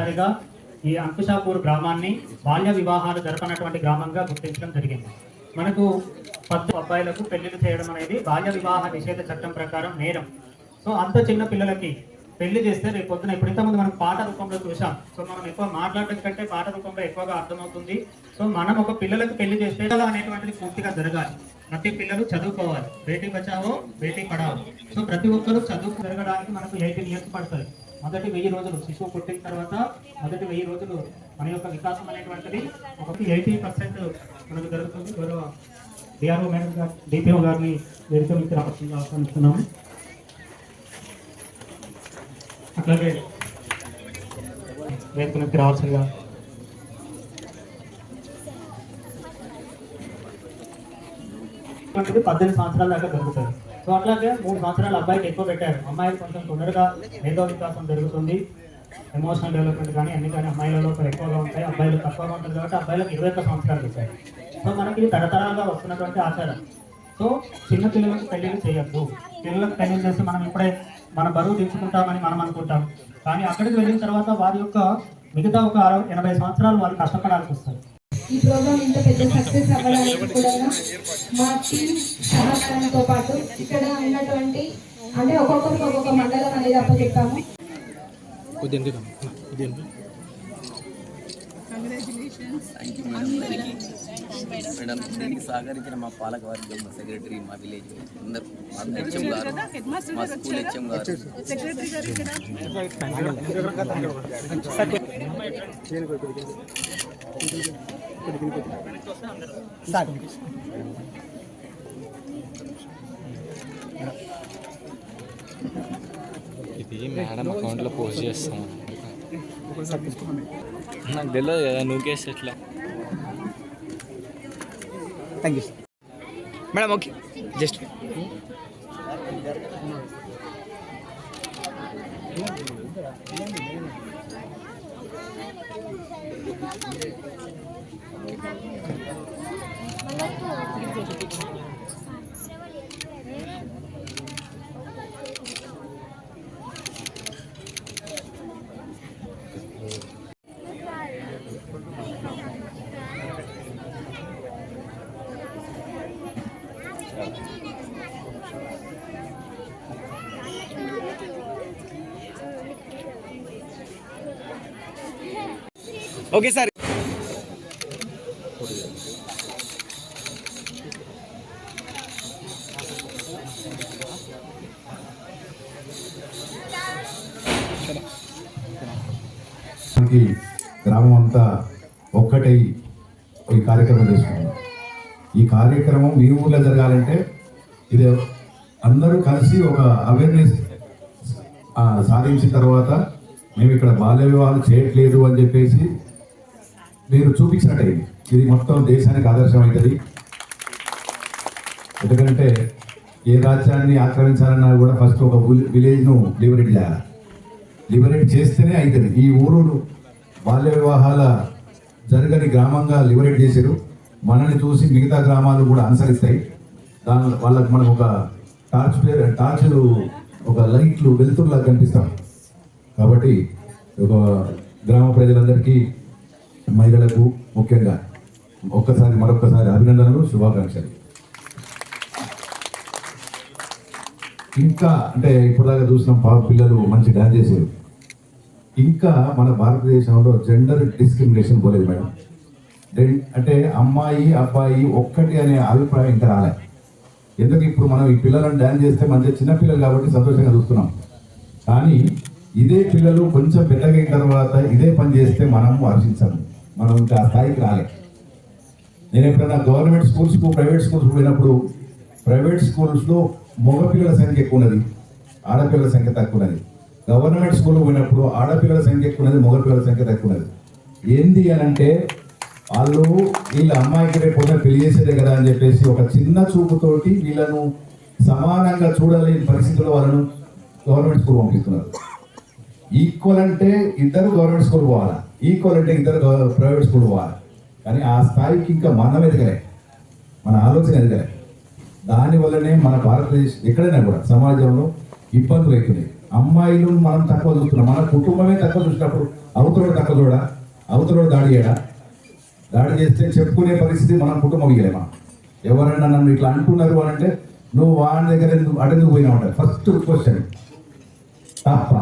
మొట్టమొదటిసారిగా ఈ అంకుషాపూర్ గ్రామాన్ని బాల్య వివాహాలు జరపనటువంటి గ్రామంగా గుర్తించడం జరిగింది. మనకు 10 అబ్బాయిలకు పెళ్లిళ్ళు చేయడం అనేది బాల్య వివాహ నిషేధ చట్టం ప్రకారం నేరం. సో అంత చిన్న పిల్లలకి పెళ్లి చేస్తే రేపు పొద్దున ఇప్పుడు ఇంతకుముందు మనం పాట రూపంలో చూసాం. సో మనం ఎక్కువ మాట్లాడడం కంటే పాట రూపంలో ఎక్కువగా అర్థమవుతుంది. సో మనం ఒక పిల్లలకు పెళ్లి చేస్తే అనేటువంటిది పూర్తిగా జరగాలి. ప్రతి పిల్లలు చదువుకోవాలి. బేటీ బచావో బేటీ పడావో. సో ప్రతి ఒక్కరూ చదువు జరగడానికి మనకు 18 years పడుతుంది. మొదటి 1000 రోజులు శిశువు పుట్టిన తర్వాత మొదటి 1000 రోజులు మన యొక్క వికాసం అనేటువంటిది 80% మనకు జరుగుతుంది. గౌరవ డిఆర్ఓ మేడం గారు, డిపిఓ గారిని వేదిక మీకు రావాల్సిందిగా ఆహ్వానిస్తున్నాము. అట్లాగే వేదిక నుంచి రావాల్సిందిగా 18 సంవత్సరాల దాకా జరుగుతుంది. సో అట్లాగే 3 సంవత్సరాలు అబ్బాయికి ఎక్కువ పెట్టారు. అమ్మాయిలు కొంచెం తొందరగా మేధో వికాసం జరుగుతుంది. ఎమోషనల్ డెవలప్మెంట్ కానీ అన్ని కానీ అమ్మాయిలలో ఎక్కువగా ఉంటాయి, అబ్బాయిలు తక్కువగా ఉంటుంది. కాబట్టి అబ్బాయిలకు 21 సంవత్సరాలు ఇచ్చారు. సో మనకి తరతరాలుగా వస్తున్నటువంటి ఆచారం. సో చిన్న పిల్లలకు పెళ్లిళ్ళు చేయొద్దు. పిల్లలకు పెళ్లి చేస్తే మనం ఇప్పుడే మన బరువు దించుకుంటామని మనం అనుకుంటాం. కానీ అక్కడికి వెళ్ళిన తర్వాత వారి యొక్క మిగతా ఒక 80 సంవత్సరాలు వాళ్ళు కష్టపడాల్సి వస్తుంది. ఈ ప్రోగ్రామ్ ఇంత పెద్ద సక్సెస్ అవ్వడానికి కూడా మా టీం సహకారంతో పాటు ఇక్కడ ఉన్నటువంటి అంటే ఒక్కొక్కరికి ఒక్కొక్క మండలం అనేది అప్పచెప్పాము. మేడం దీనికి సహకరించిన మా పాలకవర్గం, మా సెక్రటరీ, మా విలేజ్ అందరూ, మా హెచ్ఎం గారు, మా స్కూల్ హెచ్ఎం గారు, ఇది మేడం అకౌంట్లో పోస్ట్ చేస్తాం. నాకు తెలియదు కదా నువ్వు కేసు ఎట్లా. Thank you madam. Okay just okay sir. గ్రామం అంతా ఒక్కటై ఈ కార్యక్రమం చేసుకున్నాం. ఈ కార్యక్రమం మీ ఊర్లో జరగాలంటే ఇది అందరూ కలిసి ఒక అవేర్నెస్ సాధించిన తర్వాత మేము ఇక్కడ బాల్య వివాహాలు చేయట్లేదు అని చెప్పేసి మీరు చూపించినట్టే ఇది మొత్తం దేశానికి ఆదర్శం అవుతుంది. ఎందుకంటే ఏ రాజ్యాన్ని ఆక్రమించాలన్నా కూడా ఫస్ట్ ఒక విలేజ్ను లిబరేట్ చేయాలి. లిబరేట్ చేస్తేనే అవుతుంది. ఈ ఊరు బాల్య వివాహాల జరగని గ్రామంగా లిబరేట్ చేశారు. మనల్ని చూసి మిగతా గ్రామాలు కూడా అనుసరిస్తాయి. దాని వాళ్ళకి మనం ఒక టార్చ్ ఒక లైట్లు వెలుతురులా కనిపిస్తాం. కాబట్టి ఒక గ్రామ ప్రజలందరికీ, మహిళలకు ముఖ్యంగా మరొక్కసారి అభినందనలు, శుభాకాంక్షలు. ఇంకా అంటే ఇప్పటిదాకా చూసిన పిల్లలు మంచి డాన్స్ చేశారు. ఇంకా మన భారతదేశంలో జెండర్ డిస్క్రిమినేషన్ పోలేదు మేడం. అంటే అమ్మాయి అబ్బాయి ఒక్కటి అనే అభిప్రాయం ఇంకా రాలే. ఎందుకు ఇప్పుడు మనం ఈ పిల్లలను డాన్స్ చేస్తే మంచిగా చిన్నపిల్లలు కాబట్టి సంతోషంగా చూస్తున్నాం. కానీ ఇదే పిల్లలు కొంచెం పెద్దగైన తర్వాత ఇదే పని చేస్తే మనం హర్షించాము. మనం ఇంకా ఆ స్థాయికి రాలే. నేను ఎప్పుడైనా గవర్నమెంట్ స్కూల్స్కు ప్రైవేట్ స్కూల్స్ పోయినప్పుడు ప్రైవేట్ స్కూల్స్లో మగపిల్లల సంఖ్య ఎక్కువ ఉన్నది, ఆడపిల్లల సంఖ్య తక్కువ ఉన్నది. గవర్నమెంట్ స్కూల్ పోయినప్పుడు ఆడపిల్లల సంఖ్య ఎక్కువ ఉన్నది, మగపిల్లల సంఖ్య తక్కువ ఉన్నది. ఏంది అని అంటే వీళ్ళ అమ్మాయికి రేపు పొద్దున పెళ్లి చేసేదే కదా అని చెప్పేసి ఒక చిన్న చూపుతోటి వీళ్ళను సమానంగా చూడలేని పరిస్థితుల్లో వాళ్ళను గవర్నమెంట్ స్కూల్ పంపిస్తున్నారు. ఈక్వల్ అంటే ఇద్దరు గవర్నమెంట్ స్కూల్ పోవాలా, ఈక్వల్ అంటే ఇద్దరు ప్రైవేట్ స్కూల్ పోవాలి. కానీ ఆ స్థాయికి ఇంకా మనం ఎదగలే, మన ఆలోచన ఎదగలే. దానివల్లనే మన భారతదేశం ఎక్కడైనా కూడా సమాజంలో ఇబ్బందులు అవుతున్నాయి. అమ్మాయిలు మనం తక్కువ చూస్తున్నాం, మన కుటుంబమే తక్కువ చూసినప్పుడు అవతలోడు తక్కువ చూడా, అవతలోడు దాడి చేయడా? దాడి చేస్తే చెప్పుకునే పరిస్థితి మన కుటుంబం ఇయ్యలేమా? ఎవరైనా నన్ను ఇట్లా అంటున్నారు అని అంటే నువ్వు వాడి దగ్గర అడెందుకు పోయినా ఉంటారు. ఫస్ట్ క్వశ్చన్ తప్ప,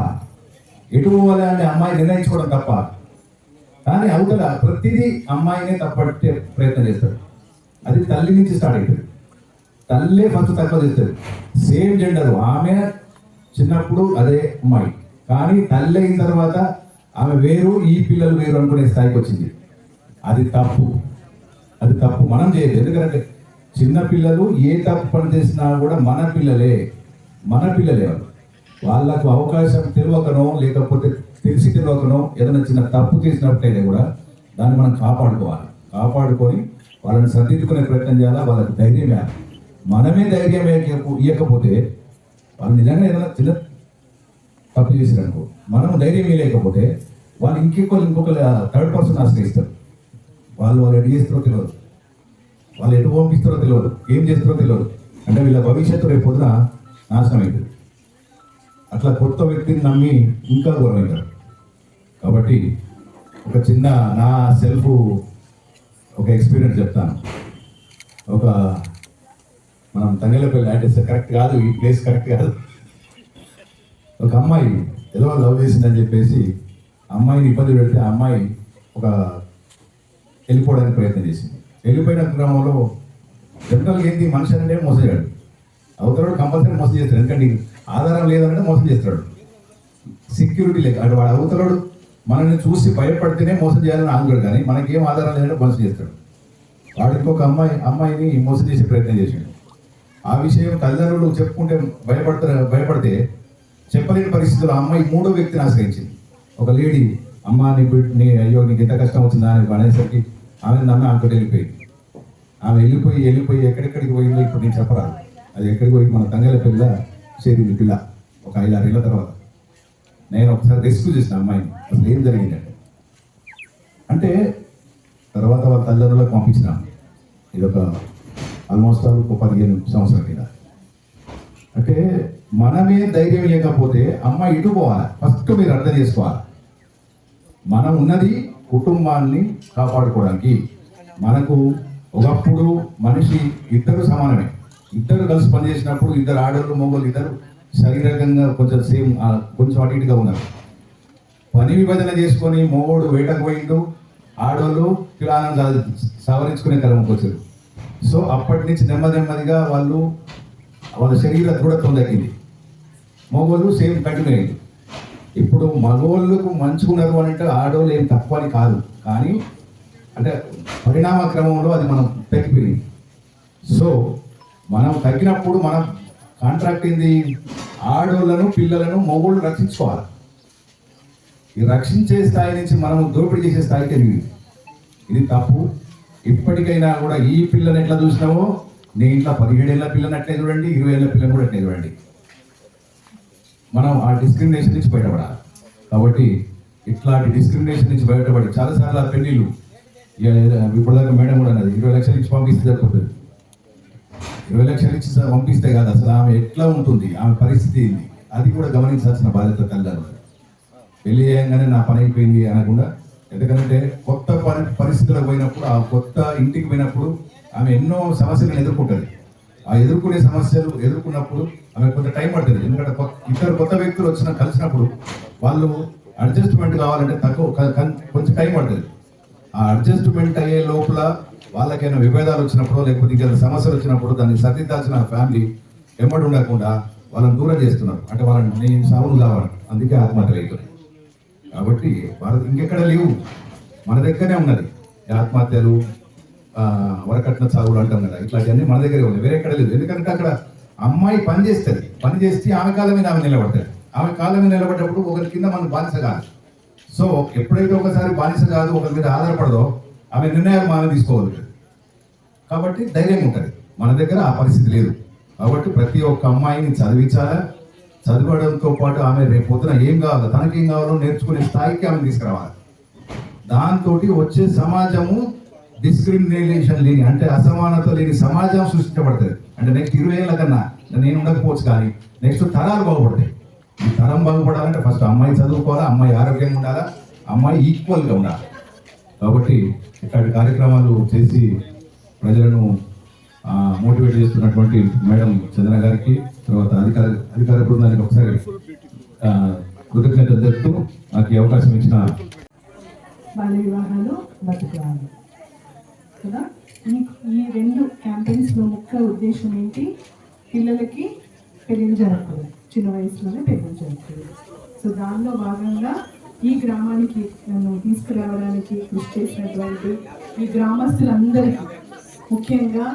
ఎటు పోవాలి అంటే అమ్మాయి నిర్ణయించుకోవడం తప్ప. కానీ అవతల ప్రతిదీ అమ్మాయినే తప్పట్టే ప్రయత్నం చేస్తాడు. అది తల్లి నుంచి స్టార్ట్ అవుతుంది. తల్లే ఫస్ట్ తక్కువ చేస్తుంది. సేమ్ జెండర్, ఆమె చిన్నప్పుడు అదే అమ్మాయి, కానీ తల్లి అయిన తర్వాత ఆమె వేరు, ఈ పిల్లలు వేరు అనుకునే స్థాయికి వచ్చింది. అది తప్పు, అది తప్పు. మనం చేయలేదు. ఎందుకంటే చిన్న పిల్లలు ఏ తప్పు పని చేసినా కూడా మన పిల్లలే వాళ్ళు. వాళ్ళకు అవకాశం తెలియకనో లేకపోతే తెలిసి తెలియకనో ఏదైనా చిన్న తప్పు చేసినట్టయితే కూడా దాన్ని మనం కాపాడుకోవాలి. కాపాడుకొని వాళ్ళని సర్దిద్దుకునే ప్రయత్నం చేయాలా. వాళ్ళకి ధైర్యం ఇవ్వాలి. మనమే ధైర్యం ఇవ్వకపోతే వాళ్ళు నిజంగా ఏదైనా చిన్న తప్పు చేసిరనుకో, మనం ధైర్యం ఇవ్వలేకపోతే వాళ్ళు ఇంకొక థర్డ్ పర్సన్ ఆశ్రయిస్తారు. వాళ్ళు ఎటు చేస్తారో తెలియదు, వాళ్ళు ఎటు పంపిస్తారో తెలియదు, ఏం చేస్తారో తెలియదు. అంటే వీళ్ళ భవిష్యత్తు రేపు పొద్దున నాశనం అవుతుంది. అట్లా కొత్త వ్యక్తిని నమ్మి ఇంకా ఘోరమవుతారు. కాబట్టి ఒక చిన్న నా సెల్ఫ్ ఒక ఎక్స్పీరియన్స్ చెప్తాను. ఒక మనం తంగెలపల్లి అంటే కరెక్ట్ కాదు, ఈ ప్లేస్ కరెక్ట్ కాదు. ఒక అమ్మాయి ఏదో లవ్ చేసిందని చెప్పేసి అమ్మాయిని ఇబ్బంది పెడితే ఆ అమ్మాయి ఒక వెళ్ళిపోవడానికి ప్రయత్నం చేసింది. వెళ్ళిపోయిన క్రమంలో జనరల్గా ఏంటి, మనిషి అంటే మోసగాడు. అవతలడు కంపల్సరీ మోసం చేస్తాడు. ఎందుకంటే ఆధారం లేదంటే మోసం చేస్తాడు. సెక్యూరిటీ లేక అంటే వాడు అవతలడు మనల్ని చూసి భయపడితేనే మోసం చేయాలని ఆగుతాడు, కానీ మనకేం ఆధారం లేదంటే మోసం చేస్తాడు. వాడు ఇంకొక అమ్మాయిని మోసం చేసే ప్రయత్నం చేశాడు. ఆ విషయం తల్లిదండ్రులు చెప్పుకుంటే భయపడితే చెప్పలేని పరిస్థితుల్లో అమ్మాయి మూడో వ్యక్తిని ఆశ్రయించింది. ఒక లేడీ, అమ్మ నీ అయ్యో నీకు ఎంత కష్టం వచ్చిందా అని అనేసరికి ఆమె నన్ను ఆమెతో వెళ్ళిపోయింది. ఆమె వెళ్ళిపోయి ఎక్కడెక్కడికి పోయిందో ఇప్పుడు నేను చెప్పరాదు. అది ఎక్కడికి పోయి మన తంగల పిల్ల చేరింది. పిల్ల ఒక 5-6 ఏళ్ళ తర్వాత నేను ఒకసారి రెస్క్యూ చేసిన అమ్మాయిని. అసలు ఏం జరిగిందంటే అంటే తర్వాత వాళ్ళ తల్లిదండ్రులకు పంపించినాను. ఇది ఒక ఆల్మోస్ట్ 15 సంవత్సరాల కింద. అంటే మనమే ధైర్యం లేకపోతే అమ్మాయి ఇటు పోవాలి. ఫస్ట్ మీరు అర్థం చేసుకోవాలి, మనం ఉన్నది కుటుంబాన్ని కాపాడుకోవడానికి. మనకు ఒకప్పుడు మనిషి ఇద్దరు సమానమే. ఇద్దరు కలిసి పనిచేసినప్పుడు ఇద్దరు ఆడవాళ్ళు మగవాళ్ళు ఇద్దరు శారీరకంగా కొంచెం సేమ్ కొంచెం అటు ఇటుగా ఉన్నారు. పని విభజన చేసుకొని మగవాడు వేటకు పోయిండు, ఆడవాళ్ళు కిరాణం సవరించుకునే క్రమంకి వచ్చారు. సో అప్పటి నుంచి నెమ్మదిగా వాళ్ళ శరీర దృఢత్వం తగ్గింది. మగవాళ్ళు సేమ్ కంటిన్యూ అయింది. ఇప్పుడు మగవాళ్ళకు మంచుకున్నారు అని అంటే ఆడవాళ్ళు ఏం తక్కువ అని కాదు, కానీ అంటే పరిణామ క్రమంలో అది మనం తగ్గిపోయింది. సో మనం తగ్గినప్పుడు మనం కాంట్రాక్ట్ ఏంది, ఆడవాళ్ళను పిల్లలను మగవాళ్ళు రక్షించుకోవాలి. ఈ రక్షించే స్థాయి నుంచి మనం దోపిడీ చేసే స్థాయికి ఎదిగింది. ఇది తప్పు. ఇప్పటికైనా కూడా ఈ పిల్లని ఎట్లా చూసినావో నీ ఇంట్లో 17 ఏళ్ళ పిల్లని అట్లే చూడండి, 20 ఏళ్ళ పిల్లని కూడా అట్లే చూడండి. మనం ఆ డిస్క్రిమినేషన్ నుంచి బయటపడాలి. కాబట్టి ఇట్లాంటి డిస్క్రిమినేషన్ నుంచి బయటపడి చాలాసార్లు ఆ పెళ్ళిళ్ళు ఇప్పటిదాకా మేడం కూడా అన్నది 20 లక్షలు ఇచ్చి పంపిస్తే సరిపోతుంది. 20 లక్షలు ఇచ్చి పంపిస్తే కాదు, అసలు ఆమె ఎట్లా ఉంటుంది, ఆమె పరిస్థితి ఏంది, అది కూడా గమనించాల్సిన బాధ్యత తల్లిదండ్రులు. పెళ్లి చేయగానే నా పని అయిపోయింది అనకుండా, ఎందుకంటే కొత్త పరిస్థితులకు పోయినప్పుడు, ఆ కొత్త ఇంటికి పోయినప్పుడు ఆమె ఎన్నో సమస్యలను ఎదుర్కొంటుంది. ఆ ఎదుర్కొనే సమస్యలు ఎదుర్కొన్నప్పుడు ఆమె కొంత టైం పడుతుంది. ఎందుకంటే ఇద్దరు కొత్త వ్యక్తులు కలిసినప్పుడు వాళ్ళు అడ్జస్ట్మెంట్ కావాలంటే కొంచెం టైం పడుతుంది. ఆ అడ్జస్ట్మెంట్ అయ్యే లోపల వాళ్ళకైనా విభేదాలు వచ్చినప్పుడు లేకపోతే ఇంకేదైనా సమస్యలు వచ్చినప్పుడు దాన్ని సరిదిద్దాల్సిన ఫ్యామిలీ వెంబడి ఉండకుండా వాళ్ళని దూరం చేస్తున్నారు. అంటే వాళ్ళని నేను సాగులు కావాలి, అందుకే ఆత్మహత్యలు అవుతున్నాయి. కాబట్టి వాళ్ళకి ఇంకెక్కడ లేవు, మన దగ్గరనే ఉన్నది. ఆత్మహత్యలు, వరకట్న సాగులు అంటాం కదా, ఇట్లాంటివన్నీ మన దగ్గరే ఉన్నాయి, వేరే ఎక్కడ లేదు. ఎందుకంటే అక్కడ అమ్మాయి పని చేసి ఆమె కాలం మీద ఆమె నిలబడతాడు. ఆమె కాలం మీద నిలబడ్డప్పుడు ఒకరి కింద మనం బానిస కాదు. సో ఎప్పుడైతే ఒకసారి బానిస కాదు, ఒకరి మీద ఆధారపడదో ఆమె నిర్ణయాలు మనం తీసుకోవాలి. కాబట్టి ధైర్యం ఉంటుంది. మన దగ్గర ఆ పరిస్థితి లేదు. కాబట్టి ప్రతి ఒక్క అమ్మాయిని చదివించాలా. చదవడంతో పాటు ఆమె రేపు పొద్దున ఏం కావాలో, తనకేం కావాలో నేర్చుకునే స్థాయికి ఆమె తీసుకురావాలి. దాంతో వచ్చే సమాజము డిస్క్రిమినేషన్ లేని, అంటే అసమానత లేని సమాజం సృష్టించబడుతుంది. అంటే నెక్స్ట్ 20 ఏళ్ళ కన్నా నేను ఉండకపోవచ్చు, కానీ నెక్స్ట్ తరాలు బాగుపడతాయి. ఈ తరం బాగుపడాలంటే ఫస్ట్ అమ్మాయి చదువుకోవాలా, అమ్మాయి ఆరోగ్యంగా ఉండాలా, అమ్మాయి ఈక్వల్గా ఉండాలి. కాబట్టి ఇట్లాంటి కార్యక్రమాలు చేసి ప్రజలను మోటివేట్ చేస్తున్నటువంటి మేడం చంద్ర గారికి, తర్వాత అధికార బృందానికి ఒకసారి కృతజ్ఞతలు తెలుపుతూ నాకు ఈ అవకాశం ఇచ్చిన బాల్య వివాహాలు బతుకురాలు కదా. ఈ రెండు క్యాంపెయిన్స్లో ముఖ్య ఉద్దేశం ఏంటి? పిల్లలకి పెళ్ళిళ్ళు జరగకూడదు, చిన్న వయసులోనే పెళ్ళిళ్ళు జరగకూడదు. సో దానిలో భాగంగా ఈ గ్రామానికి నన్ను తీసుకురావడానికి కృషి చేసినటువంటి ఈ గ్రామస్తులందరికీ, ముఖ్యంగా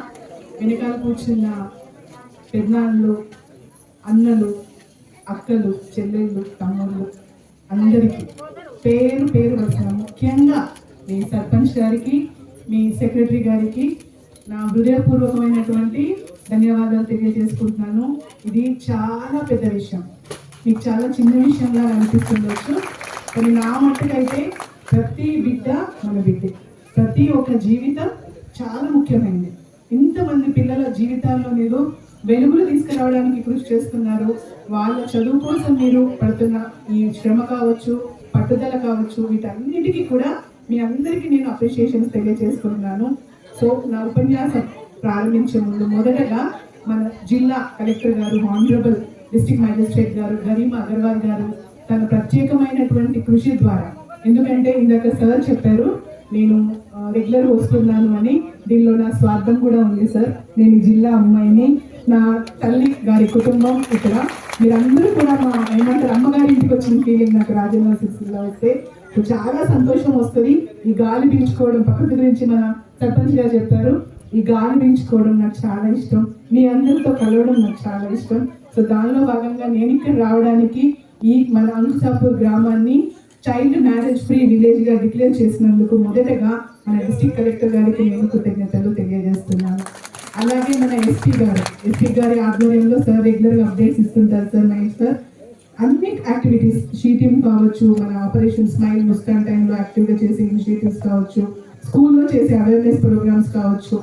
వెనకాల కూర్చున్న పెద్దనాన్నలు, అన్నలు, అక్కలు, చెల్లెళ్ళు, తమ్ముళ్ళు అందరికీ పేరు పేరు వస్తున్న, ముఖ్యంగా మీ సర్పంచ్ గారికి, మీ సెక్రటరీ గారికి నా హృదయపూర్వకమైనటువంటి ధన్యవాదాలు తెలియజేసుకుంటున్నాను. ఇది చాలా పెద్ద విషయం, మీకు చాలా చిన్న విషయంగా అనిపిస్తుండొచ్చు, కానీ నా మట్టుకైతే ప్రతి బిడ్డ మన బిడ్డే, ప్రతి ఒక్క జీవితం చాలా ముఖ్యమైనది. ఇంతమంది పిల్లల జీవితాల్లో మీరు వెలుగులు తీసుకురావడానికి కృషి చేస్తున్నారు. వాళ్ళ చదువు కోసం మీరు పడుతున్న ఈ శ్రమ కావచ్చు, పట్టుదల కావచ్చు, వీటన్నిటికీ కూడా మీ అందరికీ నేను అప్రిషియేషన్స్ తెలియజేసుకుంటున్నాను. సో నా ఉపన్యాసం ప్రారంభించే ముందు మొదటగా మన జిల్లా కలెక్టర్ గారు, హానరబుల్ డిస్ట్రిక్ట్ మ్యాజిస్ట్రేట్ గారు గరీమా అగర్వాల్ గారు తన ప్రత్యేకమైనటువంటి కృషి ద్వారా, ఎందుకంటే ఇందాక సార్ చెప్పారు నేను రెగ్యులర్ వస్తున్నాను అని, దీనిలో నా స్వార్థం కూడా ఉంది సార్. నేను జిల్లా అమ్మాయిని, నా తల్లి గారి కుటుంబం ఇక్కడ, మీరందరూ కూడా మా ఏమంటారు అమ్మగారి ఇంటికి వచ్చిన ఫీలింగ్ నాకు రాజన్న సిరిసిల్లలో వస్తే చాలా సంతోషం వస్తుంది. ఈ గాలి పీల్చుకోవడం, ప్రకృతి గురించి మన సర్పంచ్ గారు చెప్పారు, ఈ గాలి పీల్చుకోవడం నాకు చాలా ఇష్టం, మీ అందరితో కలవడం నాకు చాలా ఇష్టం. సో దానిలో భాగంగా నేను ఇక్కడ రావడానికి ఈ మన అంకుశాపూర్ గ్రామాన్ని చైల్డ్ మ్యారేజ్ ఫ్రీ విలేజ్ గా డిక్లేర్ చేసినందుకు మొదటగా మన డిస్ట్రిక్ట్ కలెక్టర్ గారికి నేను కృతజ్ఞతలు తెలియజేస్తున్నాను. అలాగే మన ఎస్పీ గారి ఆధ్వర్యంలో సార్ రెగ్యులర్ గా అప్డేట్స్ ఇస్తుంటారు సార్, మహేష్ సార్. అన్ని యాక్టివిటీస్, షీటింగ్ కావచ్చు, మన ఆపరేషన్ స్మైల్ ముస్కాన్ టైంలో యాక్టివ్గా చేసే ఇనిషియేటివ్స్ కావచ్చు, స్కూల్లో చేసే అవేర్నెస్ ప్రోగ్రామ్స్ కావచ్చు,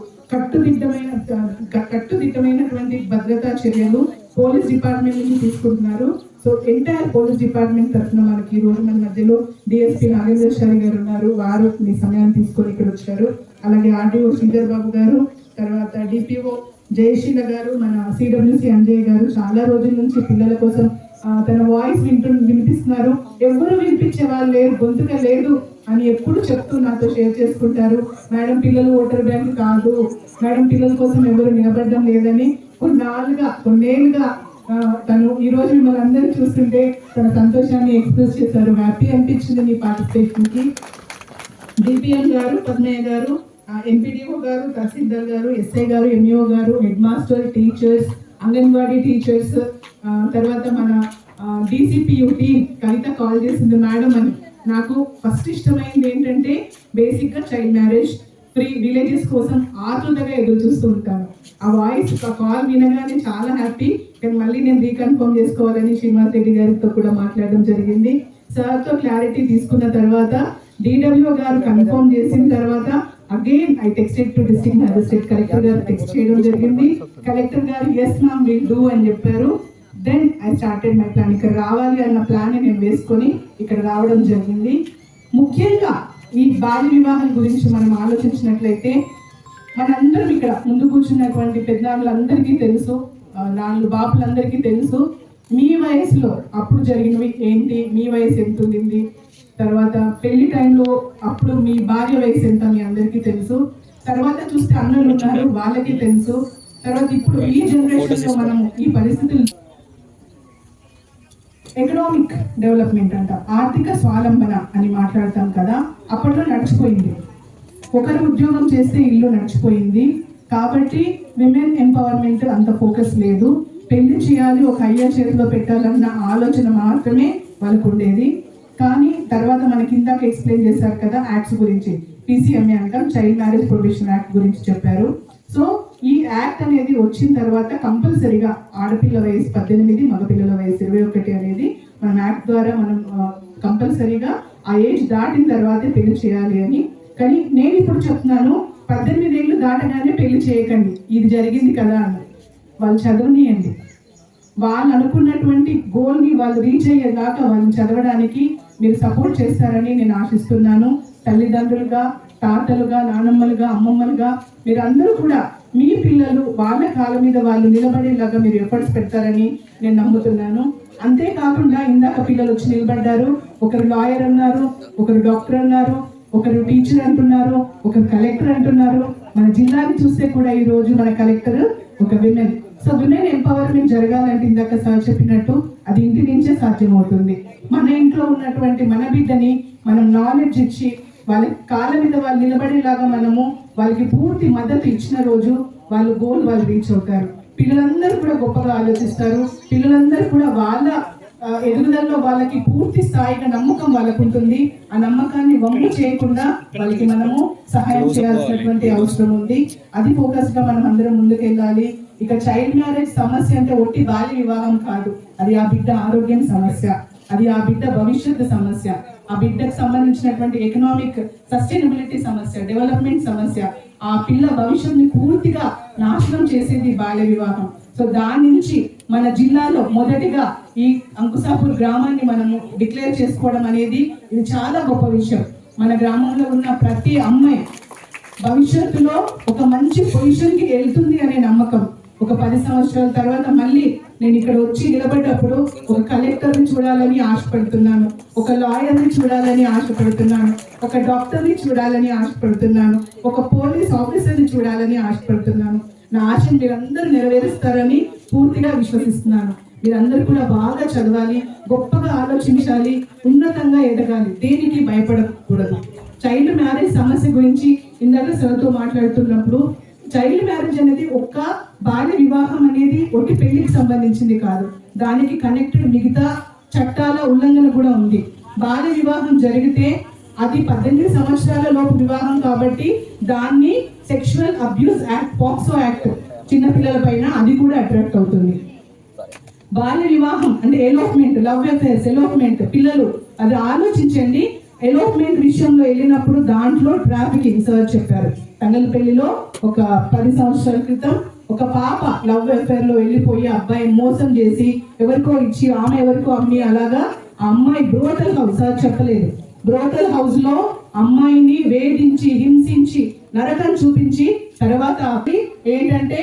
కట్టుదిట్టమైనటువంటి భద్రతా చర్యలు పోలీస్ డిపార్ట్మెంట్ నుంచి తీసుకుంటున్నారు. సో ఎంటైర్ పోలీస్ డిపార్ట్మెంట్ తరఫున మనకి ఈ రోజు మన మధ్యలో డిఎస్పీ నాగేంద్రశారి గారు ఉన్నారు, వారు మీ సమయాన్ని తీసుకొని ఇక్కడ వచ్చారు. అలాగే ఆర్డీఓ శ్రీధర్ బాబు గారు, తర్వాత డిపిఓ జయశీల గారు, మన సిడబ్ల్యూసి అంజయ్ గారు చాలా రోజుల నుంచి పిల్లల కోసం తన వాయిస్ వినిపిస్తున్నారు. ఎవరు వినిపించే వాళ్ళు లేరు, గొంతుగా లేదు అని ఎప్పుడు చెప్తూ నాతో షేర్ చేసుకుంటారు. మేడం పిల్లలు ఓటర్ బ్యాంక్ కాదు, మేడం పిల్లల కోసం ఎవరు నిలబడడం లేదని కొన్నేళ్ళుగా తను ఈ రోజు మిమ్మల్ని అందరూ చూస్తుంటే తన సంతోషాన్ని ఎక్స్ప్రెస్ చేశారు. హ్యాపీ అనిపించింది మీ పార్టిసిపేషన్ కి. డిపిఎం గారు, పద్మయ్య గారు, ఎంపీడీఓ గారు, తహసీల్దార్ గారు, ఎస్ఐ గారు, ఎంఈఓ గారు, head master, teachers, anganwadi teachers, తర్వాత మన డీసీపీయూ టీం కవిత కాల్ చేసింది మేడం అని. నాకు ఫస్ట్ ఇష్టమైంది ఏంటంటే బేసిక్గా చైల్డ్ మ్యారేజ్ ఫ్రీ విలేజెస్ కోసం ఆతృతగా ఎదురు చూస్తూ ఉంటాను. ఆ వాయిస్, ఆ కాల్ వినగానే చాలా హ్యాపీ. కానీ మళ్ళీ నేను రీకన్ఫర్మ్ చేసుకోవాలని శ్రీనివాస్ రెడ్డి గారితో కూడా మాట్లాడడం జరిగింది. సార్తో క్లారిటీ తీసుకున్న తర్వాత డిడబ్ల్యూ గారు కన్ఫర్మ్ చేసిన తర్వాత again I texted to district magistrate, collector గారు టెక్స్ట్ చేయడం జరిగింది. కలెక్టర్ గారు ఎస్ మ్యామ్ విల్ డూ అని చెప్పారు. Then I started my plan. ఇక్కడ రావాలి అన్న ప్లాన్ నేను వేసుకొని ఇక్కడ రావడం జరిగింది. ముఖ్యంగా ఈ బాల్య వివాహాల గురించి మనం ఆలోచించినట్లయితే మనందరం ఇక్కడ ముందు కూర్చున్నటువంటి పెద్దలందరికీ తెలుసు, నాలుగు బాపులందరికీ తెలుసు మీ వయసులో అప్పుడు జరిగినవి ఏంటి, మీ వయసు ఎంత ఉంది, తర్వాత పెళ్లి టైంలో అప్పుడు మీ భార్య వయసు ఎంత మీ అందరికీ తెలుసు. తర్వాత చూస్తే అన్నలు ఉన్నారు, వాళ్ళకి తెలుసు. తర్వాత ఇప్పుడు ఈ జనరేషన్ లో మనము ఈ పరిస్థితులు ఎకనామిక్ డెవలప్మెంట్ అంట, ఆర్థిక స్వావలంబన అని మాట్లాడతాం కదా, అప్పట్లో నడిచిపోయింది. ఒకరు ఉద్యోగం చేస్తే ఇల్లు నడిచిపోయింది. కాబట్టి విమెన్ ఎంపవర్మెంట్ అంత ఫోకస్ లేదు. పెళ్లి చేయాలి, ఒక అయ్య చేతిలో పెట్టాలన్న ఆలోచన మాత్రమే వాళ్ళకు ఉండేది. కానీ తర్వాత మనకి ఇందాక ఎక్స్ప్లెయిన్ చేశారు కదా యాక్ట్స్ గురించి, PCMA అంటాం, చైల్డ్ మ్యారేజ్ ప్రొహిబిషన్ యాక్ట్ గురించి చెప్పారు. సో ఈ యాక్ట్ అనేది వచ్చిన తర్వాత కంపల్సరీగా ఆడపిల్ల వయసు 18, మగపిల్లల వయసు 21 అనేది మన యాక్ట్ ద్వారా మనం కంపల్సరీగా ఆ ఏజ్ దాటిన తర్వాతే పెళ్లి చేయాలి అని. కానీ నేను ఇప్పుడు చెప్తున్నాను 18 ఏళ్ళు దాటగానే పెళ్లి చేయకండి, ఇది జరిగింది కదా అని. వాళ్ళు చదువునియండి, వాళ్ళు అనుకున్నటువంటి గోల్ని వాళ్ళు రీచ్ అయ్యేదాకా వాళ్ళని చదవడానికి మీరు సపోర్ట్ చేస్తారని నేను ఆశిస్తున్నాను. తల్లిదండ్రులుగా, తాతలుగా, నానమ్మలుగా, అమ్మమ్మలుగా మీరందరూ కూడా మీ పిల్లలు వాళ్ళ కాళ్ళ మీద వాళ్ళు నిలబడేలాగా మీరు ఎఫర్ట్స్ పెడతారని నేను నమ్ముతున్నాను. అంతేకాకుండా ఇందాక పిల్లలు వచ్చి నిలబడ్డారు. ఒకరు లాయర్ అన్నారు, ఒకరు డాక్టర్ అన్నారు, ఒకరు టీచర్ అంటున్నారు, ఒకరు కలెక్టర్ అంటున్నారు. మన జిల్లాని చూస్తే కూడా ఈ రోజు మన కలెక్టర్ ఒక విమెన్. సో విమెన్ ఎంపవర్మెంట్ జరగాలంటే ఇందాక సార్ చెప్పినట్టు అది ఇంటి నుంచే సాధ్యమవుతుంది. మన ఇంట్లో ఉన్నటువంటి మన బిడ్డని మనం నాలెడ్జ్ ఇచ్చి వాళ్ళ కాళ్ళ మీద వాళ్ళు నిలబడేలాగా మనము వాళ్ళకి పూర్తి మద్దతు ఇచ్చిన రోజు వాళ్ళు గోల్ వాళ్ళు రీచ్ అవుతారు. పిల్లలందరూ కూడా గొప్పగా ఆలోచిస్తారు. పిల్లలందరూ కూడా వాళ్ళ ఎదుగుదలలో వాళ్ళకి పూర్తి స్థాయిగా నమ్మకం వాళ్ళకు ఉంటుంది. ఆ నమ్మకాన్ని వమ్ము చేయకుండా వాళ్ళకి మనము సహాయం చేయాల్సినటువంటి అవసరం ఉంది. అది ఫోకస్ గా మనం అందరం ముందుకెళ్ళాలి. ఇక చైల్డ్ మ్యారేజ్ సమస్య అంటే ఒట్టి బాల్య వివాహం కాదు, అది ఆ బిడ్డ ఆరోగ్యం సమస్య, అది ఆ బిడ్డ భవిష్యత్తు సమస్య, ఆ బిడ్డకు సంబంధించినటువంటి ఎకనామిక్ సస్టైనబిలిటీ సమస్య, డెవలప్మెంట్ సమస్య. ఆ పిల్ల భవిష్యత్తుని పూర్తిగా నాశనం చేసేది బాల్య వివాహం. సో దాని నుంచి మన జిల్లాలో మొదటిగా ఈ అంకుశాపూర్ గ్రామాన్ని మనము డిక్లేర్ చేసుకోవడం అనేది ఇది చాలా గొప్ప విషయం. మన గ్రామంలో ఉన్న ప్రతి అమ్మాయి భవిష్యత్తులో ఒక మంచి పొజిషన్కి వెళ్తుంది అనే నమ్మకం. ఒక 10 సంవత్సరాల తర్వాత మళ్ళీ నేను ఇక్కడ వచ్చి నిలబడ్డప్పుడు ఒక కలెక్టర్ని చూడాలని ఆశపడుతున్నాను, ఒక లాయర్ని చూడాలని ఆశపడుతున్నాను, ఒక డాక్టర్ని చూడాలని ఆశపడుతున్నాను, ఒక పోలీస్ ఆఫీసర్ని చూడాలని ఆశపడుతున్నాను. నా ఆశను మీరందరూ నెరవేరుస్తారని పూర్తిగా విశ్వసిస్తున్నాను. మీరందరూ కూడా బాగా చదవాలి, గొప్పగా ఆలోచించాలి, ఉన్నతంగా ఎదగాలి, దేనికి భయపడకూడదు. చైల్డ్ మ్యారేజ్ సమస్య గురించి ఇందాక సార్తో మాట్లాడుతున్నప్పుడు చైల్డ్ మ్యారేజ్ అనేది ఒక్క బాల్య వివాహం అనేది ఒట్టి పెళ్లికి సంబంధించింది కాదు, దానికి కనెక్టెడ్ మిగతా చట్టాల ఉల్లంఘన కూడా ఉంది. బాల్య వివాహం జరిగితే అది 18 సంవత్సరాల లోపు వివాహం కాబట్టి దాన్ని sexual abuse act, POCSO act చిన్నపిల్లల పైన అది కూడా అట్రాక్ట్ అవుతుంది. బాల్య వివాహం అంటే ఎలోప్మెంట్, లవ్ అఫేర్స్, ఎలోప్మెంట్ పిల్లలు అది ఆలోచించండి. ఎలోప్మెంట్ విషయంలో వెళ్ళినప్పుడు దాంట్లో ట్రాఫికింగ్ సార్ చెప్పారు. తంగలపల్లిలో ఒక 10 సంవత్సరాల క్రితం ఒక పాప లవ్ అఫేర్ లో వెళ్ళిపోయి అబ్బాయి మోసం చేసి ఎవరికో ఇచ్చి ఆమె ఎవరికో అమ్మి అలాగా ఆ అమ్మాయి బ్రోటల్ హౌస్, సార్ చెప్పలేదు, బ్రోటల్ హౌస్ లో అమ్మాయిని వేధించి హింసించి నరకం చూపించి తర్వాత ఏంటంటే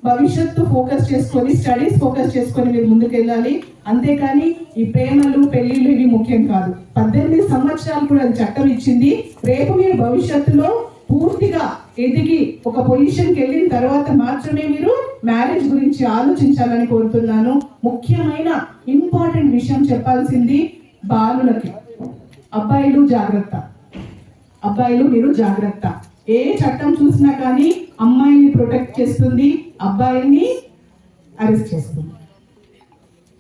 భవిష్యత్తు ఫోకస్ చేసుకొని స్టడీస్ ఫోకస్ చేసుకొని మీరు ముందుకెళ్ళాలి. అంతేకాని ఈ ప్రేమలు పెళ్లిళ్ళు ఇవి ముఖ్యం కాదు. 18 సంవత్సరాలు కూడా చట్టం ఇచ్చింది. రేపు మీరు భవిష్యత్తులో పూర్తిగా ఎదిగి ఒక పొజిషన్కి వెళ్ళిన తర్వాత మాత్రమే మీరు మ్యారేజ్ గురించి ఆలోచించాలని కోరుతున్నాను. ముఖ్యమైన ఇంపార్టెంట్ విషయం చెప్పాల్సింది బాలులకి, అబ్బాయిలు జాగ్రత్త, అబ్బాయిలు మీరు జాగ్రత్త. ఏ చట్టం చూసినా కానీ అమ్మాయిని ప్రొటెక్ట్ చేస్తుంది, అబ్బాయిని అరెస్ట్ చేస్తుంది.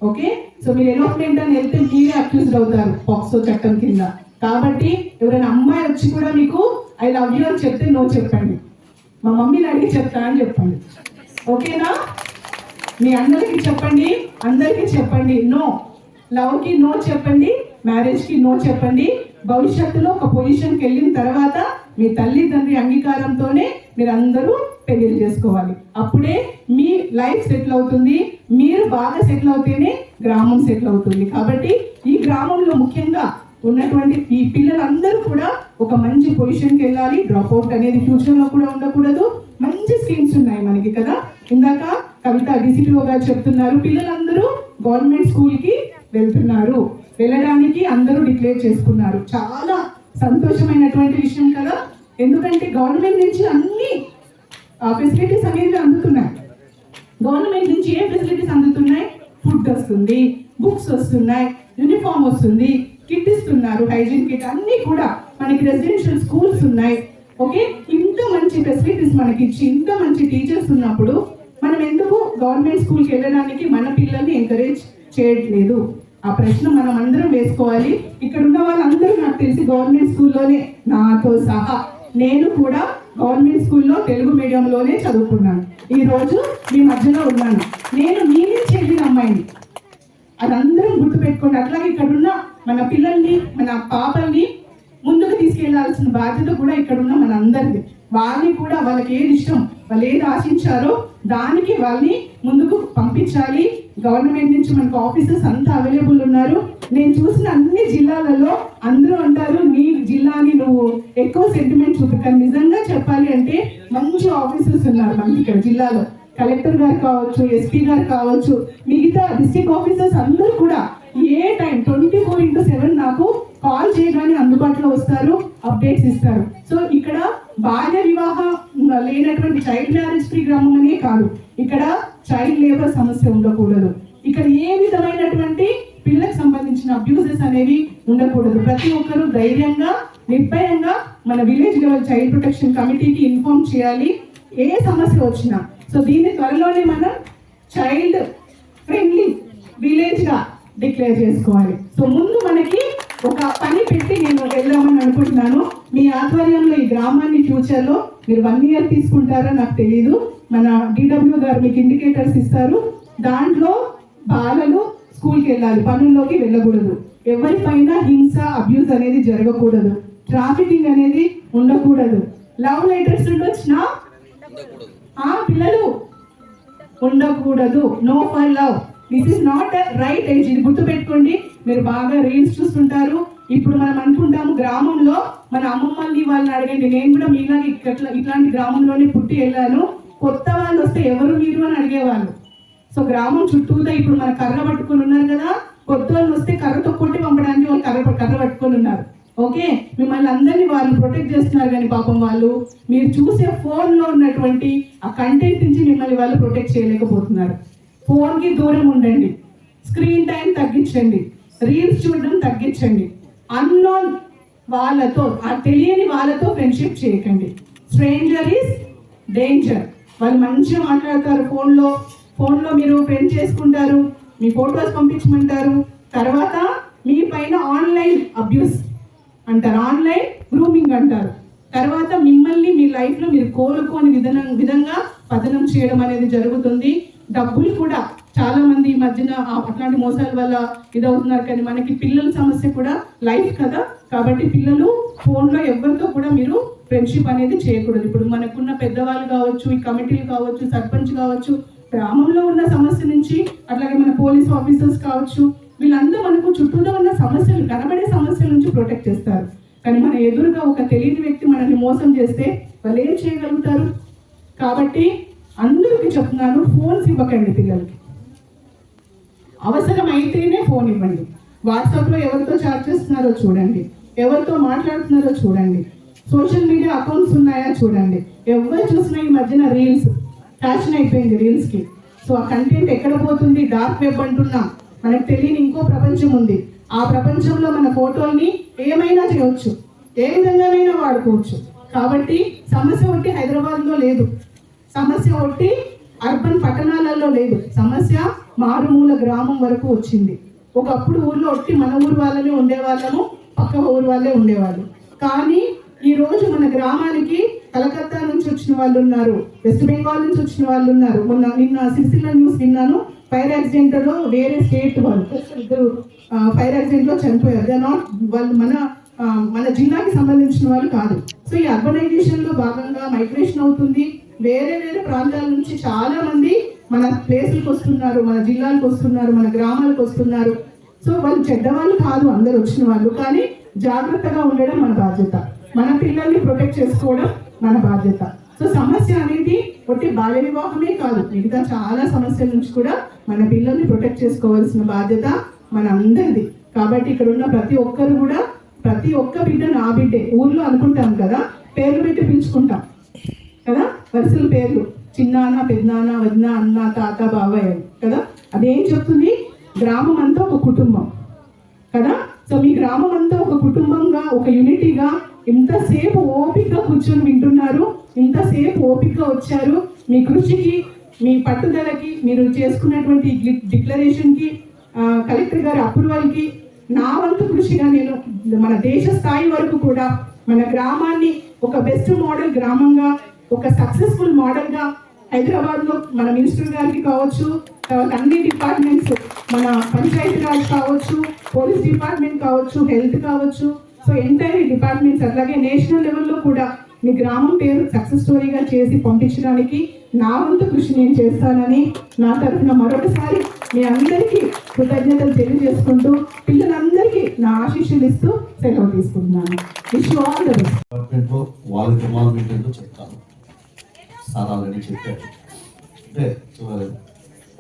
ఓకే, సో మీరు ఎలోప్మెంట్ అని వెళ్తే మీరే అక్యూజ్డ్ అవుతారు పాక్సో చట్టం కింద. కాబట్టి ఎవరైనా అమ్మాయి వచ్చి కూడా మీకు ఐ లవ్ యూ అని చెప్తే నో చెప్పండి, మా మమ్మీని అడిగి చెప్తా అని చెప్పండి. ఓకేనా? మీ అందరికి చెప్పండి, అందరికీ చెప్పండి, నో లవ్కి నో చెప్పండి, మ్యారేజ్కి నో చెప్పండి. భవిష్యత్తులో ఒక పొజిషన్కి వెళ్ళిన తర్వాత మీ తల్లిదండ్రి అంగీకారంతోనే మీరు అందరూ పెళ్లి చేసుకోవాలి. అప్పుడే మీ లైఫ్ సెటిల్ అవుతుంది. మీరు బాగా సెటిల్ అవుతేనే గ్రామం సెటిల్ అవుతుంది. కాబట్టి ఈ గ్రామంలో ముఖ్యంగా ఉన్నటువంటి ఈ పిల్లలందరూ కూడా ఒక మంచి పొజిషన్కి వెళ్ళాలి. డ్రాప్ అవుట్ అనేది ఫ్యూచర్లో కూడా ఉండకూడదు. మంచి స్కీమ్స్ ఉన్నాయి మనకి కదా. ఇందాక కవిత డిసిపిఓ గారు చెప్తున్నారు, పిల్లలందరూ గవర్నమెంట్ స్కూల్కి వెళ్తున్నారు, వెళ్ళడానికి అందరూ డిక్లేర్ చేసుకున్నారు. చాలా సంతోషమైనటువంటి విషయం కదా. ఎందుకంటే గవర్నమెంట్ నుంచి అన్ని ఫెసిలిటీస్ అనేవి అందుతున్నాయి. గవర్నమెంట్ నుంచి ఏ ఫెసిలిటీస్ అందుతున్నాయి? ఫుడ్ వస్తుంది, బుక్స్ వస్తున్నాయి, యూనిఫామ్ వస్తుంది, కిట్ ఇస్తున్నారు, హైజీన్ కిట్ అన్నీ కూడా మనకి రెసిడెన్షియల్ స్కూల్స్ ఉన్నాయి. ఓకే, ఇంత మంచి ఫెసిలిటీస్ మనకి ఇచ్చి ఇంత మంచి టీచర్స్ ఉన్నప్పుడు మనం ఎందుకు గవర్నమెంట్ స్కూల్కి వెళ్ళడానికి మన పిల్లల్ని ఎంకరేజ్ చేయట్లేదు? ఆ ప్రశ్న మనం అందరం వేసుకోవాలి. ఇక్కడ ఉన్న వాళ్ళందరూ నాకు తెలిసి గవర్నమెంట్ స్కూల్లోనే, నాతో సహా నేను కూడా గవర్నమెంట్ స్కూల్లో తెలుగు మీడియంలోనే చదువుకున్నాను. ఈ రోజు మీ మధ్యలో ఉన్నాను. నేను మీ నుంచి వెళ్ళిన అమ్మాయిని, అదందరం గుర్తుపెట్టుకోండి. అట్లాగే ఇక్కడున్న మన పిల్లల్ని, మన పాపల్ని ముందుకు తీసుకెళ్లాల్సిన బాధ్యత కూడా ఇక్కడున్న మన అందరిది. వాళ్ళని కూడా వాళ్ళకి ఏది ఇష్టం వాళ్ళు ఏది ఆశించారో దానికి వాళ్ళని ముందుకు పంపించాలి. గవర్నమెంట్ నుంచి మనకు ఆఫీసర్స్ అంతా అవైలబుల్ ఉన్నారు. నేను చూసిన అన్ని జిల్లాలలో అందరూ అంటారు నీ జిల్లాని నువ్వు ఎక్కువ సెంటిమెంట్ చూపించాలి. నిజంగా చెప్పాలి అంటే మంచి ఆఫీసర్స్ ఉన్నారు మనకి ఇక్కడ జిల్లాలో. కలెక్టర్ గారు కావచ్చు, ఎస్పీ గారు కావచ్చు, మిగతా డిస్ట్రిక్ట్ ఆఫీసర్స్ అందరూ కూడా ఏ టైం 24/7 నాకు కాల్ చేయగానే అందుబాటులో వస్తారు, అప్డేట్స్ ఇస్తారు. సో ఇక్కడ బాల్య వివాహం లేనటువంటి చైల్డ్ మ్యారేజ్ ఫ్రీ గ్రామం అనే కాదు, ఇక్కడ చైల్డ్ లేబర్ సమస్య ఉండకూడదు. ఇక్కడ ఏ విధమైనటువంటి పిల్లలకు సంబంధించిన అబ్యూజెస్ అనేవి ఉండకూడదు. ప్రతి ఒక్కరూ ధైర్యంగా నిర్భయంగా మన విలేజ్ లెవెల్ చైల్డ్ ప్రొటెక్షన్ కమిటీకి ఇన్ఫార్మ్ చేయాలి ఏ సమస్య వచ్చినా. సో దీన్ని త్వరలోనే మనం చైల్డ్ ఫ్రెండ్లీ విలేజ్ గా డిక్లేర్ చేసుకోవాలి. సో ముందు మనకి ఒక పని పెట్టి నేను వెళ్దామని అనుకుంటున్నాను. మీ ఆధ్వర్యంలో ఈ గ్రామాన్ని ఫ్యూచర్ లో మీరు 1 year తీసుకుంటారో నాకు తెలియదు. మన డిడబ్ల్యూ గారు మీకు ఇండికేటర్స్ ఇస్తారు. దాంట్లో బాలలు స్కూల్కి వెళ్ళాలి, పనుల్లోకి వెళ్ళకూడదు, ఎవరిపైన హింస అబ్యూస్ అనేది జరగకూడదు, ట్రాఫికింగ్ అనేది ఉండకూడదు, లవ్ లెటర్స్ ఉండొచ్చినా పిల్లలు ఉండకూడదు, no for love. This is not right age. ఇది గుర్తుపెట్టుకోండి. మీరు బాగా రీల్స్ చూస్తుంటారు. ఇప్పుడు మనం అనుకుంటాము గ్రామంలో మన అమ్మమ్మల్ని వాళ్ళని అడగండి. నేను కూడా మీలాగా ఇట్లాంటి గ్రామంలోనే పుట్టి వెళ్ళాను. కొత్త వాళ్ళు వస్తే ఎవరు మీరు అని అడిగేవాళ్ళు. సో గ్రామం చుట్టూతో ఇప్పుడు మన కర్ర పట్టుకొని ఉన్నారు కదా, కొత్త వాళ్ళు వస్తే కర్రతో కొట్టి పంపడానికి వాళ్ళు కర్ర పట్టుకొని ఉన్నారు. ఓకే, మిమ్మల్ని అందరినీ వాళ్ళు ప్రొటెక్ట్ చేస్తున్నారు, కానీ పాపం వాళ్ళు మీరు చూసే ఫోన్లో ఉన్నటువంటి ఆ కంటెంట్ నుంచి మిమ్మల్ని వాళ్ళు ప్రొటెక్ట్ చేయలేకపోతున్నారు. ఫోన్కి దూరం ఉండండి, స్క్రీన్ టైం తగ్గించండి, రీల్స్ చూడడం తగ్గించండి, అన్నోన్ వాళ్ళతో తెలియని వాళ్ళతో ఫ్రెండ్షిప్ చేయకండి. Stranger is danger. వాళ్ళు మంచిగా మాట్లాడతారు ఫోన్లో మీరు ఫ్రెండ్ చేసుకుంటారు, మీ ఫోటోస్ పంపించమంటారు, తర్వాత మీ పైన ఆన్లైన్ అబ్యూస్ అంటారు, ఆన్లైన్ గ్రూమింగ్ అంటారు, తర్వాత మిమ్మల్ని మీ లైఫ్లో మీరు కోలుకోని విధంగా పతనం చేయడం అనేది జరుగుతుంది. డబ్బులు కూడా చాలా మంది ఈ మధ్యన అట్లాంటి మోసాల వల్ల ఇదవుతున్నారు. కానీ మనకి పిల్లల సమస్య కూడా లైఫ్ కదా, కాబట్టి పిల్లలు ఫోన్లో ఎవరితో కూడా మీరు ఫ్రెండ్షిప్ అనేది చేయకూడదు. ఇప్పుడు మనకున్న పెద్దవాళ్ళు కావచ్చు, ఈ కమిటీలు కావచ్చు, సర్పంచ్ కావచ్చు, గ్రామంలో ఉన్న సమస్య నుంచి అట్లాగే మన పోలీస్ ఆఫీసర్స్ కావచ్చు, వీళ్ళందరూ మనకు చుట్టూలో ఉన్న సమస్యలు, కనబడే సమస్యల నుంచి ప్రొటెక్ట్ చేస్తారు. కానీ మన ఎదురుగా ఒక తెలియని వ్యక్తి మనల్ని మోసం చేస్తే వాళ్ళు ఏం చేయగలుగుతారు? కాబట్టి అందరికీ చెప్తున్నాను, ఫోన్స్ ఇవ్వకండి పిల్లలకి. అవసరం అయితేనే ఫోన్ ఇవ్వండి. వాట్సాప్లో ఎవరితో చాట్ చేస్తున్నారో చూడండి, ఎవరితో మాట్లాడుతున్నారో చూడండి, సోషల్ మీడియా అకౌంట్స్ ఉన్నాయా చూడండి. ఎవరు చూసినా ఈ మధ్యన రీల్స్ ఫ్యాషన్ అయిపోయింది రీల్స్కి. సో ఆ కంటెంట్ ఎక్కడ పోతుంది? డార్క్ వెబ్ అంటున్నాం. మనకు తెలియని ఇంకో ప్రపంచం ఉంది. ఆ ప్రపంచంలో మన ఫోటోల్ని ఏమైనా చేయవచ్చు, ఏ విధంగానైనా వాడుకోవచ్చు. కాబట్టి సమస్య ఒకటి హైదరాబాద్లో లేదు, సమస్య ఒకటి అర్బన్ పట్టణాలలో లేదు, సమస్య మారుమూల గ్రామం వరకు వచ్చింది. ఒకప్పుడు ఊర్లో ఒట్టి మన ఊరు వాళ్ళనే ఉండేవాళ్ళము, పక్క ఊరు వాళ్ళే ఉండేవాళ్ళు. కానీ ఈ రోజు మన గ్రామానికి కలకత్తా నుంచి వచ్చిన వాళ్ళు ఉన్నారు, వెస్ట్ బెంగాల్ నుంచి వచ్చిన వాళ్ళు ఉన్నారు. నిన్న సిరిసిల్ల న్యూస్ విన్నాను, ఫైర్ యాక్సిడెంట్లో వేరే స్టేట్ వాళ్ళు ఇద్దరు ఫైర్ యాక్సిడెంట్లో చనిపోయారు. వాళ్ళు మన జిల్లాకి సంబంధించిన వాళ్ళు కాదు. సో ఈ అర్బనైజేషన్లో భాగంగా మైగ్రేషన్ అవుతుంది. వేరే ప్రాంతాల నుంచి చాలా మంది మన ప్లేసులకు వస్తున్నారు, మన జిల్లాలకు వస్తున్నారు, మన గ్రామాలకు వస్తున్నారు. సో వాళ్ళు చెడ్డవాళ్ళు కాదు అందరు వచ్చిన వాళ్ళు, కానీ జాగ్రత్తగా ఉండడం మన బాధ్యత, మన పిల్లల్ని ప్రొటెక్ట్ చేసుకోవడం మన బాధ్యత. సో సమస్య అనేది ఒకటి బాల్య వివాహమే కాదు, మిగతా చాలా సమస్యల నుంచి కూడా మన పిల్లల్ని ప్రొటెక్ట్ చేసుకోవాల్సిన బాధ్యత మన అందరిది. కాబట్టి ఇక్కడ ఉన్న ప్రతి ఒక్కరు కూడా ప్రతి ఒక్క బిడ్డ నా బిడ్డే. ఊర్లో అనుకుంటాం కదా, పేర్లు పెట్టి పిలుచుకుంటాం కదా, వరుసల పేర్లు, చిన్నాన్న, పెద్దనాన్న, వదిన, అన్న, తాత, బాబాయ్ కదా. అదేం చెప్తుంది? గ్రామం అంతా ఒక కుటుంబం కదా. సో మీ గ్రామం అంతా ఒక కుటుంబంగా, ఒక యూనిటీగా ఇంతసేపు ఓపికగా కూర్చొని వింటున్నారు, ఇంతసేపు ఓపికగా వచ్చారు. మీ కృషికి, మీ పట్టుదలకి, మీరు చేసుకున్నటువంటి డిక్లరేషన్కి, కలెక్టర్ గారి అప్రూవల్కి నా వంతు కృషిగా నేను మన దేశ స్థాయి వరకు కూడా మన గ్రామాన్ని ఒక బెస్ట్ మోడల్ గ్రామంగా, ఒక సక్సెస్ఫుల్ మోడల్గా హైదరాబాద్లో మన మినిస్టర్ గారికి కావచ్చు, తర్వాత అన్ని డిపార్ట్మెంట్స్, మన పంచాయతీ రాజ్ కావచ్చు, పోలీస్ డిపార్ట్మెంట్ కావచ్చు, హెల్త్ కావచ్చు, సో ఎంటైర్ డిపార్ట్మెంట్స్, అట్లాగే నేషనల్ లెవెల్లో కూడా మీ గ్రామం పేరు సక్సెస్ స్టోరీగా చేసి పంపించడానికి నా వంతు కృషి నేను చేస్తానని నా తరఫున మరొకసారి మీ అందరికీ కృతజ్ఞతలు తెలియజేసుకుంటూ పిల్లలందరికీ నా ఆశీస్సులు ఇస్తూ సెలవు తీసుకుంటున్నాను. Wish you all the best. డిపార్ట్మెంట్లో వాళ్ళకి ఇన్వాల్వ్మెంట్ ఏంటో చెప్తాను. సార్ ఆల్రెడీ చెప్పారు. అంటే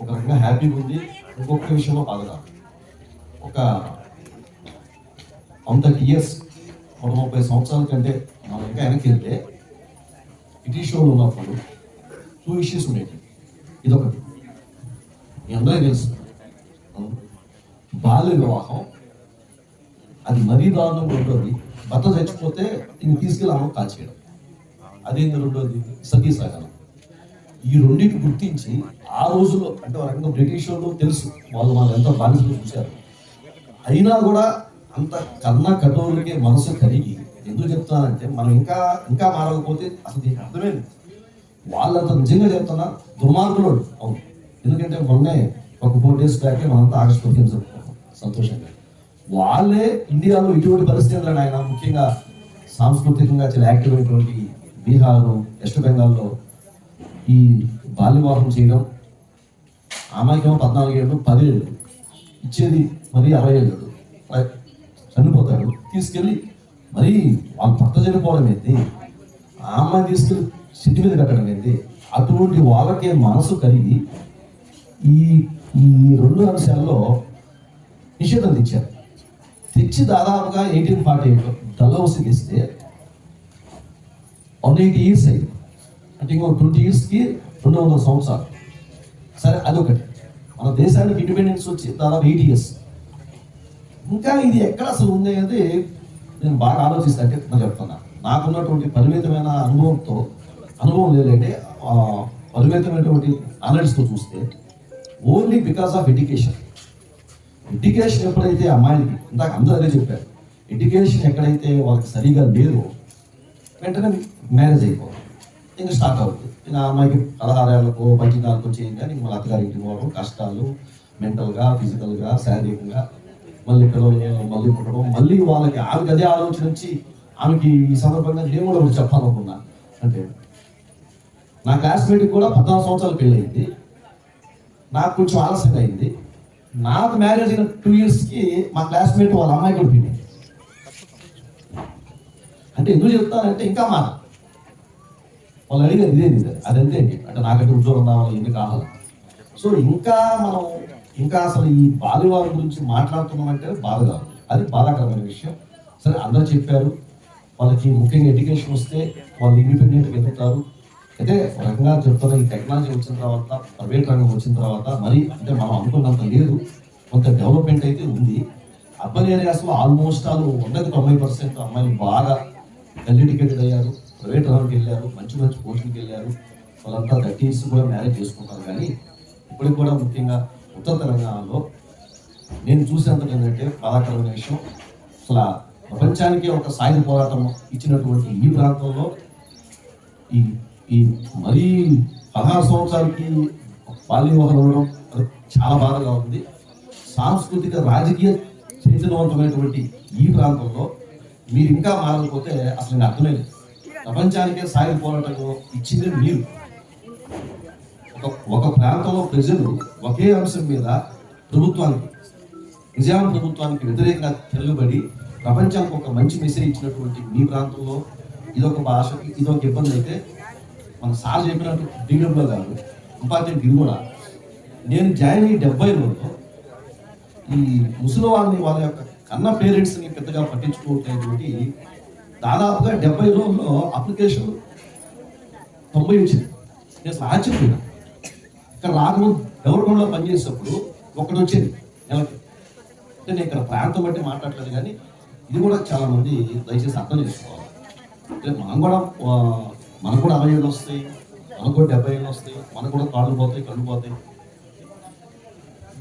ఒక రకంగా హ్యాపీగా ఉంది. ఇంకొక విషయంలో బాధగా ఒక 130 years 130 సంవత్సరాల కంటే మనం ఇంకా వెనక్కి వెళ్తే బ్రిటిష్ ఉన్నప్పుడు 2 issues ఉండేవి. ఇదొకటి మీ అందరికీ తెలుసు, బాల్య వివాహం. అది మరీ దారుణంగా ఉండేది. భర్త చచ్చిపోతే దీన్ని తీసుకెళ్ళి అమ్మ కాల్చేయడం. అదేంటి రెండోది సతీ సహనం. ఈ రెండింటి గుర్తించి ఆ రోజుల్లో అంటే ఒక రకంగా బ్రిటిష్ వాళ్ళు తెలుసు, వాళ్ళు ఎంత బానిసలు చూశారు. అయినా కూడా అంత కన్నా కఠోరులకే మనసు కలిగి ఎందుకు చెప్తానంటే మనం ఇంకా మారకపోతే అసలు దీనికి అర్థమైంది. వాళ్ళంతా నిజంగా చెప్తున్నా దుర్మార్గులు. అవును, ఎందుకంటే మొన్నే ఒక 4 days బ్యాకే మనంతా ఆగస్టు 15 జరుపుకున్నాం సంతోషంగా. వాళ్ళే ఇండియాలో ఇటువంటి పరిస్థితులను ఆయన ముఖ్యంగా సాంస్కృతికంగా చాలా యాక్టివ్ అయినటువంటి బీహార్, వెస్ట్ బెంగాల్లో ఈ బాల్య వివాహం చేయడం. అమ్మాయికేమో 14 ఏళ్ళు 10 ఏళ్ళు ఇచ్చేది, మరి 60 ఏళ్ళు చనిపోతాడు. తీసుకెళ్ళి మరి వాళ్ళ భర్త చనిపోవడం ఏంటి, ఆ అమ్మాయిని తీసుకెళ్ళి సిట్టి మీద కట్టడం ఏంటి. అటువంటి వాళ్ళకే మనసు కలిగి ఈ 2 అంశాల్లో నిషేధం తెచ్చి దాదాపుగా 1848 డల్హౌసీ ఇస్తే 180 years అయింది. అంటే ఇంకో 20 yearsకి 200 సంవత్సరాలు. సరే, అదొకటి. మన దేశానికి ఇండిపెండెన్స్ వచ్చి దాదాపు 8 years. ఇంకా ఇది ఎక్కడ అసలు ఉంది అనేది నేను బాగా ఆలోచిస్తే అంటే నేను చెప్తున్నా. నాకున్నటువంటి పరిమితమైన అనుభవం లేదంటే పరిమితమైనటువంటి నాలెడ్జ్తో చూస్తే ఓన్లీ బికాస్ ఆఫ్ ఎడ్యుకేషన్ ఎప్పుడైతే అమ్మాయిలకి, ఇందాక అందరూ అదే చెప్పారు, ఎడ్యుకేషన్ ఎక్కడైతే వాళ్ళకి సరిగా లేదో వెంటనే మ్యారేజ్ అయిపోవాలి. ఇంకా స్టార్ట్ అవుతుంది. ఇంకా అమ్మాయికి 16 ఏళ్ళకో 14 చేయంగా నీకు మళ్ళీ అత్తగారింటికి పోవడం, కష్టాలు మెంటల్గా, ఫిజికల్గా, శారీరకంగా, మళ్ళీ పిల్లలు మళ్ళీ పుట్టడం, మళ్ళీ వాళ్ళకి ఆమెకి అదే ఆలోచన వచ్చి ఆమెకి ఈ సందర్భంగా నేను కూడా ఒకటి చెప్పాలనుకున్నా. అంటే నా క్లాస్మేట్కి కూడా 14 సంవత్సరాలు పెళ్ళి అయింది. నాకు కొంచెం ఆలస్యంగా అయింది. నాకు మ్యారేజ్ అయిన 2 yearsకి మా క్లాస్మేట్ వాళ్ళ అమ్మాయి కూడా పెళ్ళి. అంటే ఎందుకు చెప్తానంటే ఇంకా వాళ్ళు అడిగారు ఇదేంటి అదంతే అంటే నాకంటే ఉద్యోగం రావాలి, ఎన్ని కావాలి. సో ఇంకా అసలు ఈ బాల్యవాళ్ళ గురించి మాట్లాడుతున్నామంటే బాధ కాదు, అది బాధాకరమైన విషయం. సరే, అందరూ చెప్పారు వాళ్ళకి ముఖ్యంగా ఎడ్యుకేషన్ వస్తే వాళ్ళు ఇండిపెండెంట్గా ఎదుగుతారు. అయితే ఒక రకంగా చెప్తున్నా, ఈ టెక్నాలజీ వచ్చిన తర్వాత, ప్రైవేట్ రంగం వచ్చిన తర్వాత మరి అంటే మనం అనుకున్నంత లేదు, కొంత డెవలప్మెంట్ అయితే ఉంది. అర్బన్ ఏరియాస్లో ఆల్మోస్ట్ 100-90% అమ్మాయిలు బాగా వెల్ ఎడ్యుకేటెడ్ అయ్యారు, ప్రైవేట్ రంగంకి వెళ్ళారు, మంచి పోస్టులకి వెళ్ళారు. వాళ్ళంతా 30 years కూడా మ్యారేజ్ చేసుకుంటారు. కానీ ఇప్పటికి కూడా ముఖ్యంగా ఉత్తర తెలంగాణలో నేను చూసినంత ఏంటంటే బాధాకరమైన విషయం, అసలు ప్రపంచానికి ఒక సాయుధ పోరాటం ఇచ్చినటువంటి ఈ ప్రాంతంలో ఈ మరీ 16 సంవత్సరాలకి బాల్య వివాహం ఉండడం చాలా బాధగా ఉంది. సాంస్కృతిక రాజకీయ చైతన్యవంతమైనటువంటి ఈ ప్రాంతంలో మీరు ఇంకా మారకపోతే అసలు ఇంకా అర్థమైంది. ప్రపంచానికే సాయుధ పోరాటంలో ఇచ్చింది మీరు. ఒక ప్రాంతంలో ప్రజలు ఒకే అంశం మీద నిజాం ప్రభుత్వానికి వ్యతిరేకంగా తిరగబడి ప్రపంచానికి ఒక మంచి మెసేజ్ ఇచ్చినటువంటి మీ ప్రాంతంలో ఇదొక భాషకి ఇదొక ఇబ్బంది అయితే, మన సార్ చెప్పినట్టు డీడబ్ల్యూ గారు ఇంపార్టెంట్ ఇది కూడా. నేను జాయిన్ అయ్యి 70లో ఈ ముసలి వాళ్ళ యొక్క కన్న పేరెంట్స్ని పెద్దగా పట్టించుకోవట్లేటువంటి దాదాపుగా 70 రోజుల్లో అప్లికేషన్ 90 వచ్చింది. నేను అసలు ఆశ్చర్యపోయినా. ఇక్కడ రాకముందు గవర్నమెంట్లో పనిచేసేటప్పుడు ఒకటి వచ్చేది నెలకి. అంటే నేను ఇక్కడ ప్రాంతం బట్టి మాట్లాడలేదు, కానీ ఇది కూడా చాలా మంది దయచేసి అర్థం చేసుకోవాలి. అంటే మనకు కూడా 60 ఏళ్ళు వస్తాయి, మనకు కూడా 70 ఏళ్ళు వస్తాయి, మనకు కూడా కాళ్ళు పోతాయి, కళ్ళు పోతాయి.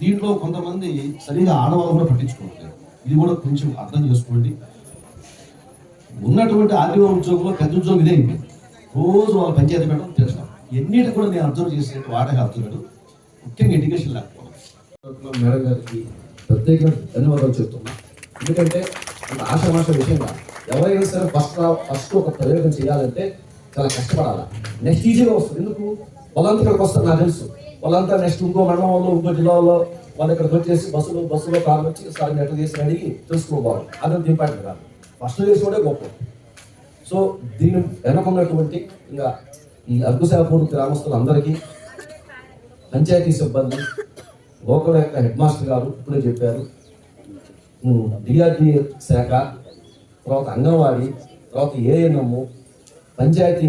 దీంట్లో కొంతమంది సరిగా ఆడవాళ్ళు కూడా పట్టించుకోవట్లేదు. ఇది కూడా కొంచెం అర్థం చేసుకోండి. ఉన్నటువంటి ఆర్టీఓ ఉద్యోగంలో పెద్ద ఉద్యోగం ఇదే అయిపోయింది. రోజు వాళ్ళ పంచాయతీ పెట్టడం తెలుసు. ఎన్నిటి కూడా నేను అబ్జర్వ్ చేసినట్టు వాడే అర్థున్నాడు, ముఖ్యంగా ఎడ్యుకేషన్ లేకపోవడం. మేడం గారికి ప్రత్యేక ధన్యవాదాలు చెప్తున్నా. ఎందుకంటే అంత ఆశామాష విషయంగా ఎవరైనా సరే ఫస్ట్ ఒక ప్రయోగం చేయాలంటే చాలా కష్టపడాలి. నెక్స్ట్ ఈజీగా వస్తుంది. ఎందుకు వాళ్ళంతా ఇక్కడికి వస్తారు, నాకు తెలుసు. వాళ్ళంతా నెక్స్ట్ ఇంకో మండలంలో ఇంకో జిల్లాలో వాళ్ళు ఇక్కడికి వచ్చేసి బస్సులో కార్లు వచ్చి సార్ ఎట్లా చేసి అడిగి తెలుసుకోవాలి. అదంత ఇంపార్టెంట్ కాదు, ఫస్ట్ చేసుకోవడే గొప్ప. సో దీని వెనకున్నటువంటి ఇంకా ఈ అగ్గుశాపూర్ గ్రామస్తులందరికీ, పంచాయతీ సిబ్బంది, లోకల్ యొక్క హెడ్ మాస్టర్ గారు ఇప్పుడే చెప్పారు, డిఆర్డీ శాఖ, తర్వాత అంగన్వాడీ, తర్వాత ఏఎన్ఎం, పంచాయతీ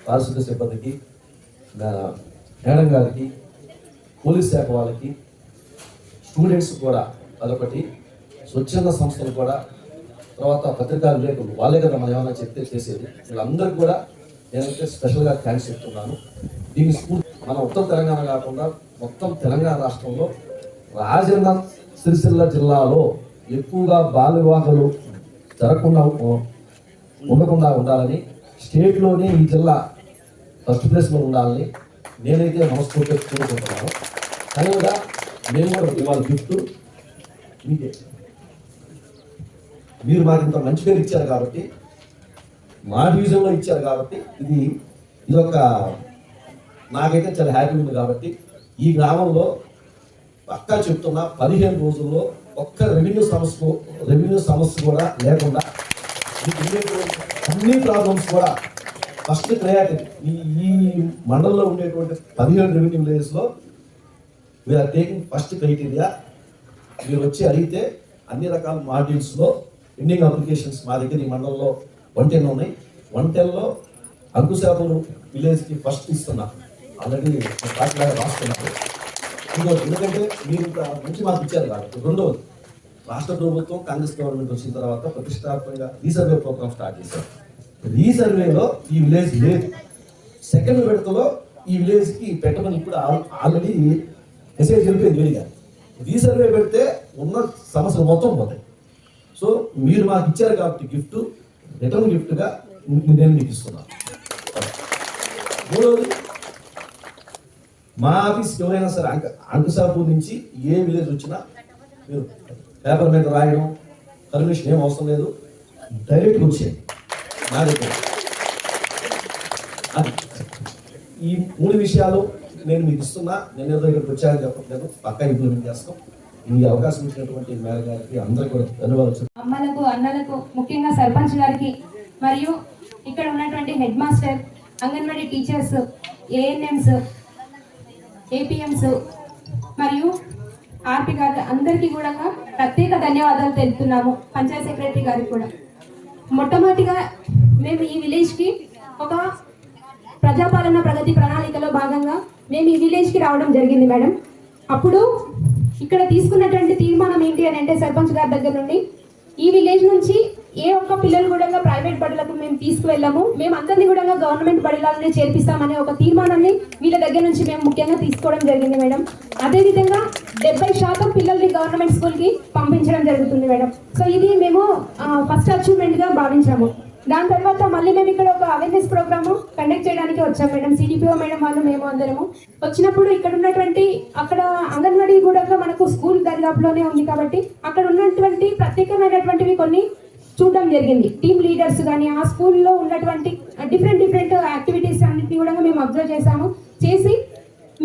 పారిశుద్ధ సిబ్బందికి, మేడం గారికి, పోలీస్ శాఖ వాళ్ళకి, స్టూడెంట్స్ కూడా అదొకటి, స్వచ్ఛంద సంస్థలు కూడా, తర్వాత పత్రికా విలేకరులు, వాళ్ళే కదా మనం ఏమైనా చెప్తే చేసేది. వీళ్ళందరికీ కూడా నేనైతే స్పెషల్గా థ్యాంక్స్ చెప్తున్నాను. దీని స్ఫూర్తి మన ఉత్తర తెలంగాణ కాకుండా మొత్తం తెలంగాణ రాష్ట్రంలో రాజన్న సిరిసిల్ల జిల్లాలో ఎక్కువగా బాల వివాహాలు జరగకుండా ఉండకుండా ఉండాలని, స్టేట్లోనే ఈ జిల్లా ఫస్ట్ ప్లేస్లో ఉండాలని నేనైతే మనస్ఫూర్తిగా కోరుకుంటున్నాను. కానీ కూడా మేము కూడా ఇవాళ గిఫ్ట్ మీకే. మీరు మాకు ఇంత మంచి పేరు ఇచ్చారు కాబట్టి, మా డివిజన్లో ఇచ్చారు కాబట్టి ఇదొక నాకైతే చాలా హ్యాపీ ఉంది. కాబట్టి ఈ గ్రామంలో పక్కా చెప్తున్నా 15 రోజుల్లో ఒక్క రెవెన్యూ సమస్య కూడా లేకుండా అన్ని ప్రాబ్లమ్స్ కూడా ఫస్ట్ ప్రయారిటీ ఈ మండలంలో ఉండేటువంటి 17 రెవెన్యూ విలేజెస్లో వీఆర్ టేకింగ్ ఫస్ట్ క్రైటీరియా. మీరు వచ్చి అడిగితే అన్ని రకాల మాడ్యూల్స్లో పెండింగ్ అప్లికేషన్స్ మా దగ్గర ఈ మండలంలో 110 ఉన్నాయి. 110లో అంకుశాపూర్ విలేజ్కి ఫస్ట్ ఇస్తున్నా, ఆల్రెడీ రాస్తున్నారు. ఎందుకంటే మీరు మంచి మార్పు ఇచ్చారు కాబట్టి. రెండవది, రాష్ట్ర ప్రభుత్వం కాంగ్రెస్ గవర్నమెంట్ వచ్చిన తర్వాత ప్రతిష్టాత్మకంగా రీసర్వే ప్రోగ్రామ్ స్టార్ట్ చేశారు. రీసర్వేలో ఈ విలేజ్ లేదు. సెకండ్ విడతలో ఈ విలేజ్కి పెట్టమని ఇప్పుడు ఆల్రెడీ మెసేజ్ వెళ్ళిపోయింది వేడిగా. రీసర్వే పెడితే ఉన్న సమస్యలు మొత్తం పోతాయి. సో మీరు మాకు ఇచ్చారు కాబట్టి గిఫ్ట్, రిటర్న్ గిఫ్ట్గా నేను మీకు ఇస్తున్నాను. మూడవది, మా ఆఫీస్కి ఎవరైనా సరే అంకుశాపూర్ నుంచి ఏ విలేజ్ వచ్చినా మీరు పేపర్ మీద రాయడం పర్మిషన్ ఏం అవసరం లేదు, డైరెక్ట్గా వచ్చేయండి నా దగ్గర. అది ఈ 3 విషయాలు నేను మీకు ఇస్తున్నా. నేను ఏదో ఇక్కడికి వచ్చానని చెప్పట్లేదు, పక్కా ఇంప్లిమెంట్ చేస్తాం. ఈ అవకాశం ఇచ్చినటువంటి మేడం గారికి అందరికీ కూడా ధన్యవాదాలు. అమ్మలకు, అన్నలకు, ముఖ్యంగా సర్పంచ్ గారికి, మరియు ఇక్కడ ఉన్నటువంటి head master, anganwadi teachers, ANMs, APMS మరియు ఆర్పి గారు అందరికీ కూడా ప్రత్యేక ధన్యవాదాలు తెలుపుతున్నాము. పంచాయత్ సెక్రటరీ గారికి కూడా. మొట్టమొదటిగా మేము ఈ విలేజ్కి ఒక ప్రజాపాలన ప్రగతి ప్రణాళికలో భాగంగా మేము ఈ విలేజ్కి రావడం జరిగింది మేడం. అప్పుడు ఇక్కడ తీసుకున్నటువంటి తీర్మానం ఏంటి అని అంటే, సర్పంచ్ గారి దగ్గర నుండి ఈ విలేజ్ నుంచి ఏ ఒక్క పిల్లలు కూడా ప్రైవేట్ బడులకు మేము తీసుకువెళ్ళాము, మేము అందరినీ కూడా గవర్నమెంట్ బడులనే చేర్పిస్తామనే ఒక తీర్మానాన్ని వీళ్ళ దగ్గర నుంచి మేము ముఖ్యంగా తీసుకోవడం జరిగింది మేడం. అదేవిధంగా 70% పిల్లల్ని గవర్నమెంట్ స్కూల్కి పంపించడం జరుగుతుంది మేడం. సో ఇది మేము ఫస్ట్ అచీవ్మెంట్గా భావించాము. దాని తర్వాత మళ్ళీ మేము ఇక్కడ ఒక అవేర్నెస్ ప్రోగ్రామ్ కండక్ట్ చేయడానికి వచ్చాం మేడం. సిడిపిఓ మేడం వాళ్ళు, మేము అందరము వచ్చినప్పుడు ఇక్కడ ఉన్నటువంటి అక్కడ అంగన్వాడీ కూడా మనకు స్కూల్ దరిదాపులోనే ఉంది కాబట్టి అక్కడ ఉన్నటువంటి ప్రత్యేకమైనటువంటివి కొన్ని చూడడం జరిగింది. టీమ్ లీడర్స్ కానీ ఆ స్కూల్లో ఉన్నటువంటి డిఫరెంట్ యాక్టివిటీస్ అన్నింటినీ కూడా మేము అబ్జర్వ్ చేసి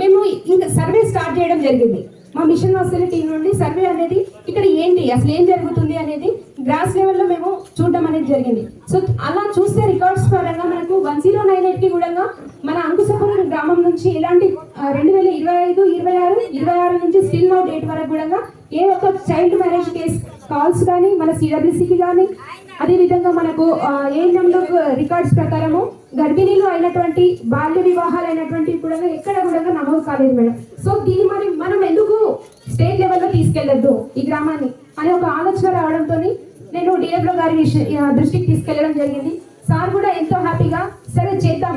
మేము ఇంకా సర్వే స్టార్ట్ చేయడం జరిగింది. మా మిషన్ వాసుల టీం నుండి సర్వే అనేది ఇక్కడ ఏంటి అసలు ఏం జరుగుతుంది అనేది గ్రాస్ లెవెల్లో మేము చూడడం అనేది జరిగింది. సో అలా చూస్తే రికార్డ్స్ పరంగా మనకు 1098కి కూడా మన అంకుశాపూర్ గ్రామం నుంచి ఇలాంటి 2025, 26 నుంచి స్టిల్ నౌ డేట్ వరకు కూడా ఏ ఒక్క చైల్డ్ మ్యారేజ్ కేస్ కాల్స్ కానీ మన సిడబ్ల్యూసీకి కానీ, అదేవిధంగా మనకు ఏఎన్ఎంలో రికార్డ్స్ ప్రకారము గర్భిణీలు అయినటువంటి, బాల్య వివాహాలు అయినటువంటి కూడా ఎక్కడ కూడా నమోదు కాలేదు మేడం. సో దీన్ని మనం ఎందుకు స్టేట్ లెవెల్లో తీసుకెళ్లొద్దు ఈ గ్రామాన్ని అనే ఒక ఆలోచన రావడంతో నేను డిఎఫ్ఓ గారి దృష్టికి తీసుకెళ్లడం జరిగింది. సార్ కూడా ఎంతో హ్యాపీగా సరే చేద్దాం,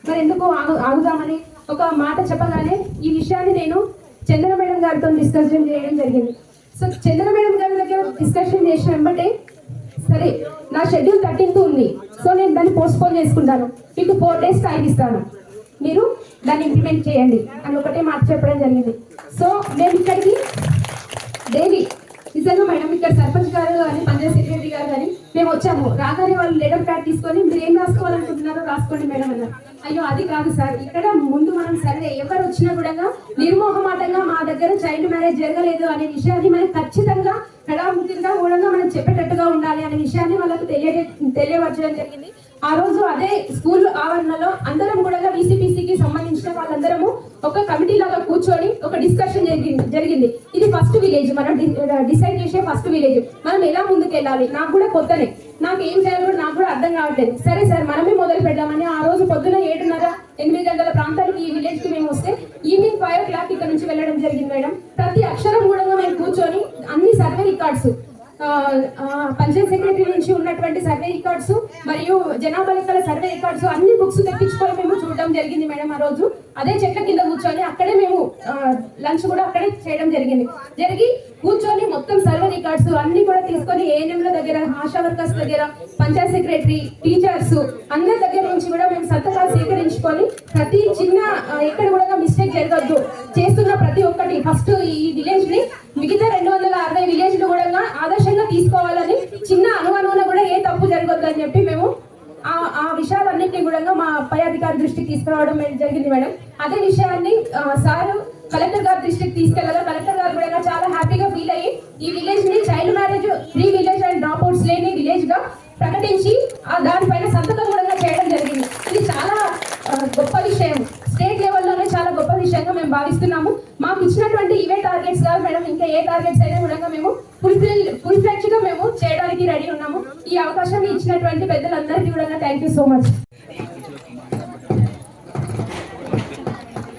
మరి ఎందుకు ఆగుదామని ఒక మాట చెప్పగానే ఈ విషయాన్ని నేను చంద్ర మేడం గారితో డిస్కషన్ చేయడం జరిగింది. సో చంద్ర మేడం గారి దగ్గర డిస్కషన్ చేసిన వెంబటే సరే నా షెడ్యూల్ 13th ఉంది, సో నేను దాన్ని పోస్ట్పోన్ చేసుకుంటాను, మీకు 4 days టైం ఇస్తాను, మీరు దాన్ని ఇంప్లిమెంట్ చేయండి అని ఒకటే మాట చెప్పడం జరిగింది. సో మేము ఇక్కడికి డైలీ నిజంగా మేడం ఇక్కడ సర్పంచ్ గారు కానీ పంచాయత్ సెక్రటరీ గారు కానీ మేము వచ్చాము. రాగానే వాళ్ళు లెటర్ ప్యాడ్ తీసుకొని మీరు ఏం రాసుకోవాలనుకుంటున్నారో రాసుకోండి మేడం అన్నారు. అయ్యో అది కాదు సార్, ఇక్కడ ముందు మనం సర్వే ఎవరు వచ్చినా కూడా నిర్మోహమాటంగా మా దగ్గర చైల్డ్ మ్యారేజ్ జరగలేదు అనే విషయాన్ని మనం ఖచ్చితంగా కళాముఖిగా కూడా మనం చెప్పేటట్టుగా ఉండాలి అనే విషయాన్ని వాళ్ళకు తెలియపరచడం జరిగింది. ఆ రోజు అదే స్కూల్ ఆవరణలో అందరం కూడా VCPCకి సంబంధించిన వాళ్ళందరము ఒక కమిటీ లాగా కూర్చొని ఒక డిస్కషన్ జరిగింది. ఇది ఫస్ట్ విలేజ్, మనం డిసైడ్ చేసే ఫస్ట్ విలేజ్, మనం ఎలా ముందుకు వెళ్ళాలి. నాకు కూడా కొత్తనే, నాకు ఏం చేయాలో నాకు కూడా అర్థం కావట్లేదు. సరే సార్ మనమే మొదలు పెడదామని ఆ రోజు పొద్దున 7:30-8 గంటల ప్రాంతానికి ఈ విలేజ్ కి మేము వస్తే ఈవినింగ్ 5 o'clock ఇక్కడ నుంచి వెళ్ళడం జరిగింది మేడం. ప్రతి అక్షరం కూడా మేము కూర్చొని అన్ని సర్వే రికార్డ్స్, పంచాయత్ సెక్రటరీ నుంచి ఉన్నటువంటి సర్వే రికార్డ్స్ మరియు జనాభా లెక్కల సర్వే రికార్డ్స్ అన్ని బుక్స్ తెప్పించుకొని మేము చూడడం జరిగింది మేడం. ఆ రోజు అదే చెట్ల కింద కూర్చొని అక్కడే మేము లంచ్ కూడా అక్కడే చేయడం జరిగి కూర్చొని మొత్తం సర్వే రికార్డ్స్ అన్ని కూడా తీసుకొని ఏఎన్ఎంల దగ్గర, ఆశా వర్కర్స్ దగ్గర, పంచాయత్ సెక్రటరీ, టీచర్స్ అందరి దగ్గర నుంచి కూడా మేము సంతకాలు సేకరించుకొని ప్రతి చిన్న ఎక్కడ కూడా మిస్టేక్ జరగద్దు, చేస్తున్న ప్రతి ఒక్కటి ఫస్ట్ ఈ విలేజ్ ని మిగతా 260 విలేజ్లు కూడా ఆదర్శంగా తీసుకోవాలని, చిన్న అనుమానం కూడా ఏ తప్పు జరగద్దు అని చెప్పి మేము ఆ విషయాలన్నింటినీ కూడా మా పై అధికారి దృష్టికి తీసుకురావడం జరిగింది మేడం. అదే విషయాన్ని సార్ కలెక్టర్ గారి దృష్టికి తీసుకెళ్ళగా కలెక్టర్ గారు కూడా చాలా హ్యాపీగా ఫీల్ అయ్యి ఈ విలేజ్ ని child marriage free village and drop outs లేని విలేజ్ గా ప్రకటించి దానిపైన సంతకం కూడా చేయడం జరిగింది. ఇది చాలా గొప్ప విషయం, స్టేట్ లెవెల్లోనే చాలా గొప్ప విషయంగా మేము భావిస్తున్నాము. మాకు ఇచ్చినటువంటి ఇవే టార్గెట్స్ కాదు మేడం, ఇంకా ఏ టార్గెట్స్ అయినా కూడా మేము ఫుల్ ఫ్లెడ్జ్ గా మేము చేయడానికి రెడీ ఉన్నాము. ఈ అవకాశాన్ని ఇచ్చినటువంటి పెద్దలందరికీ కూడా థ్యాంక్ యూ సో మచ్.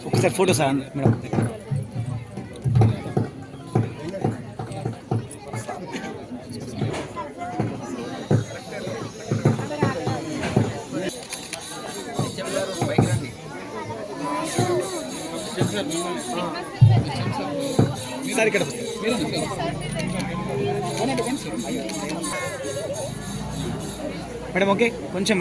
ఒకసారి ఫోటో సార్ మేడం. సార్ ఇక్కడ మేడం. ఓకే కొంచెం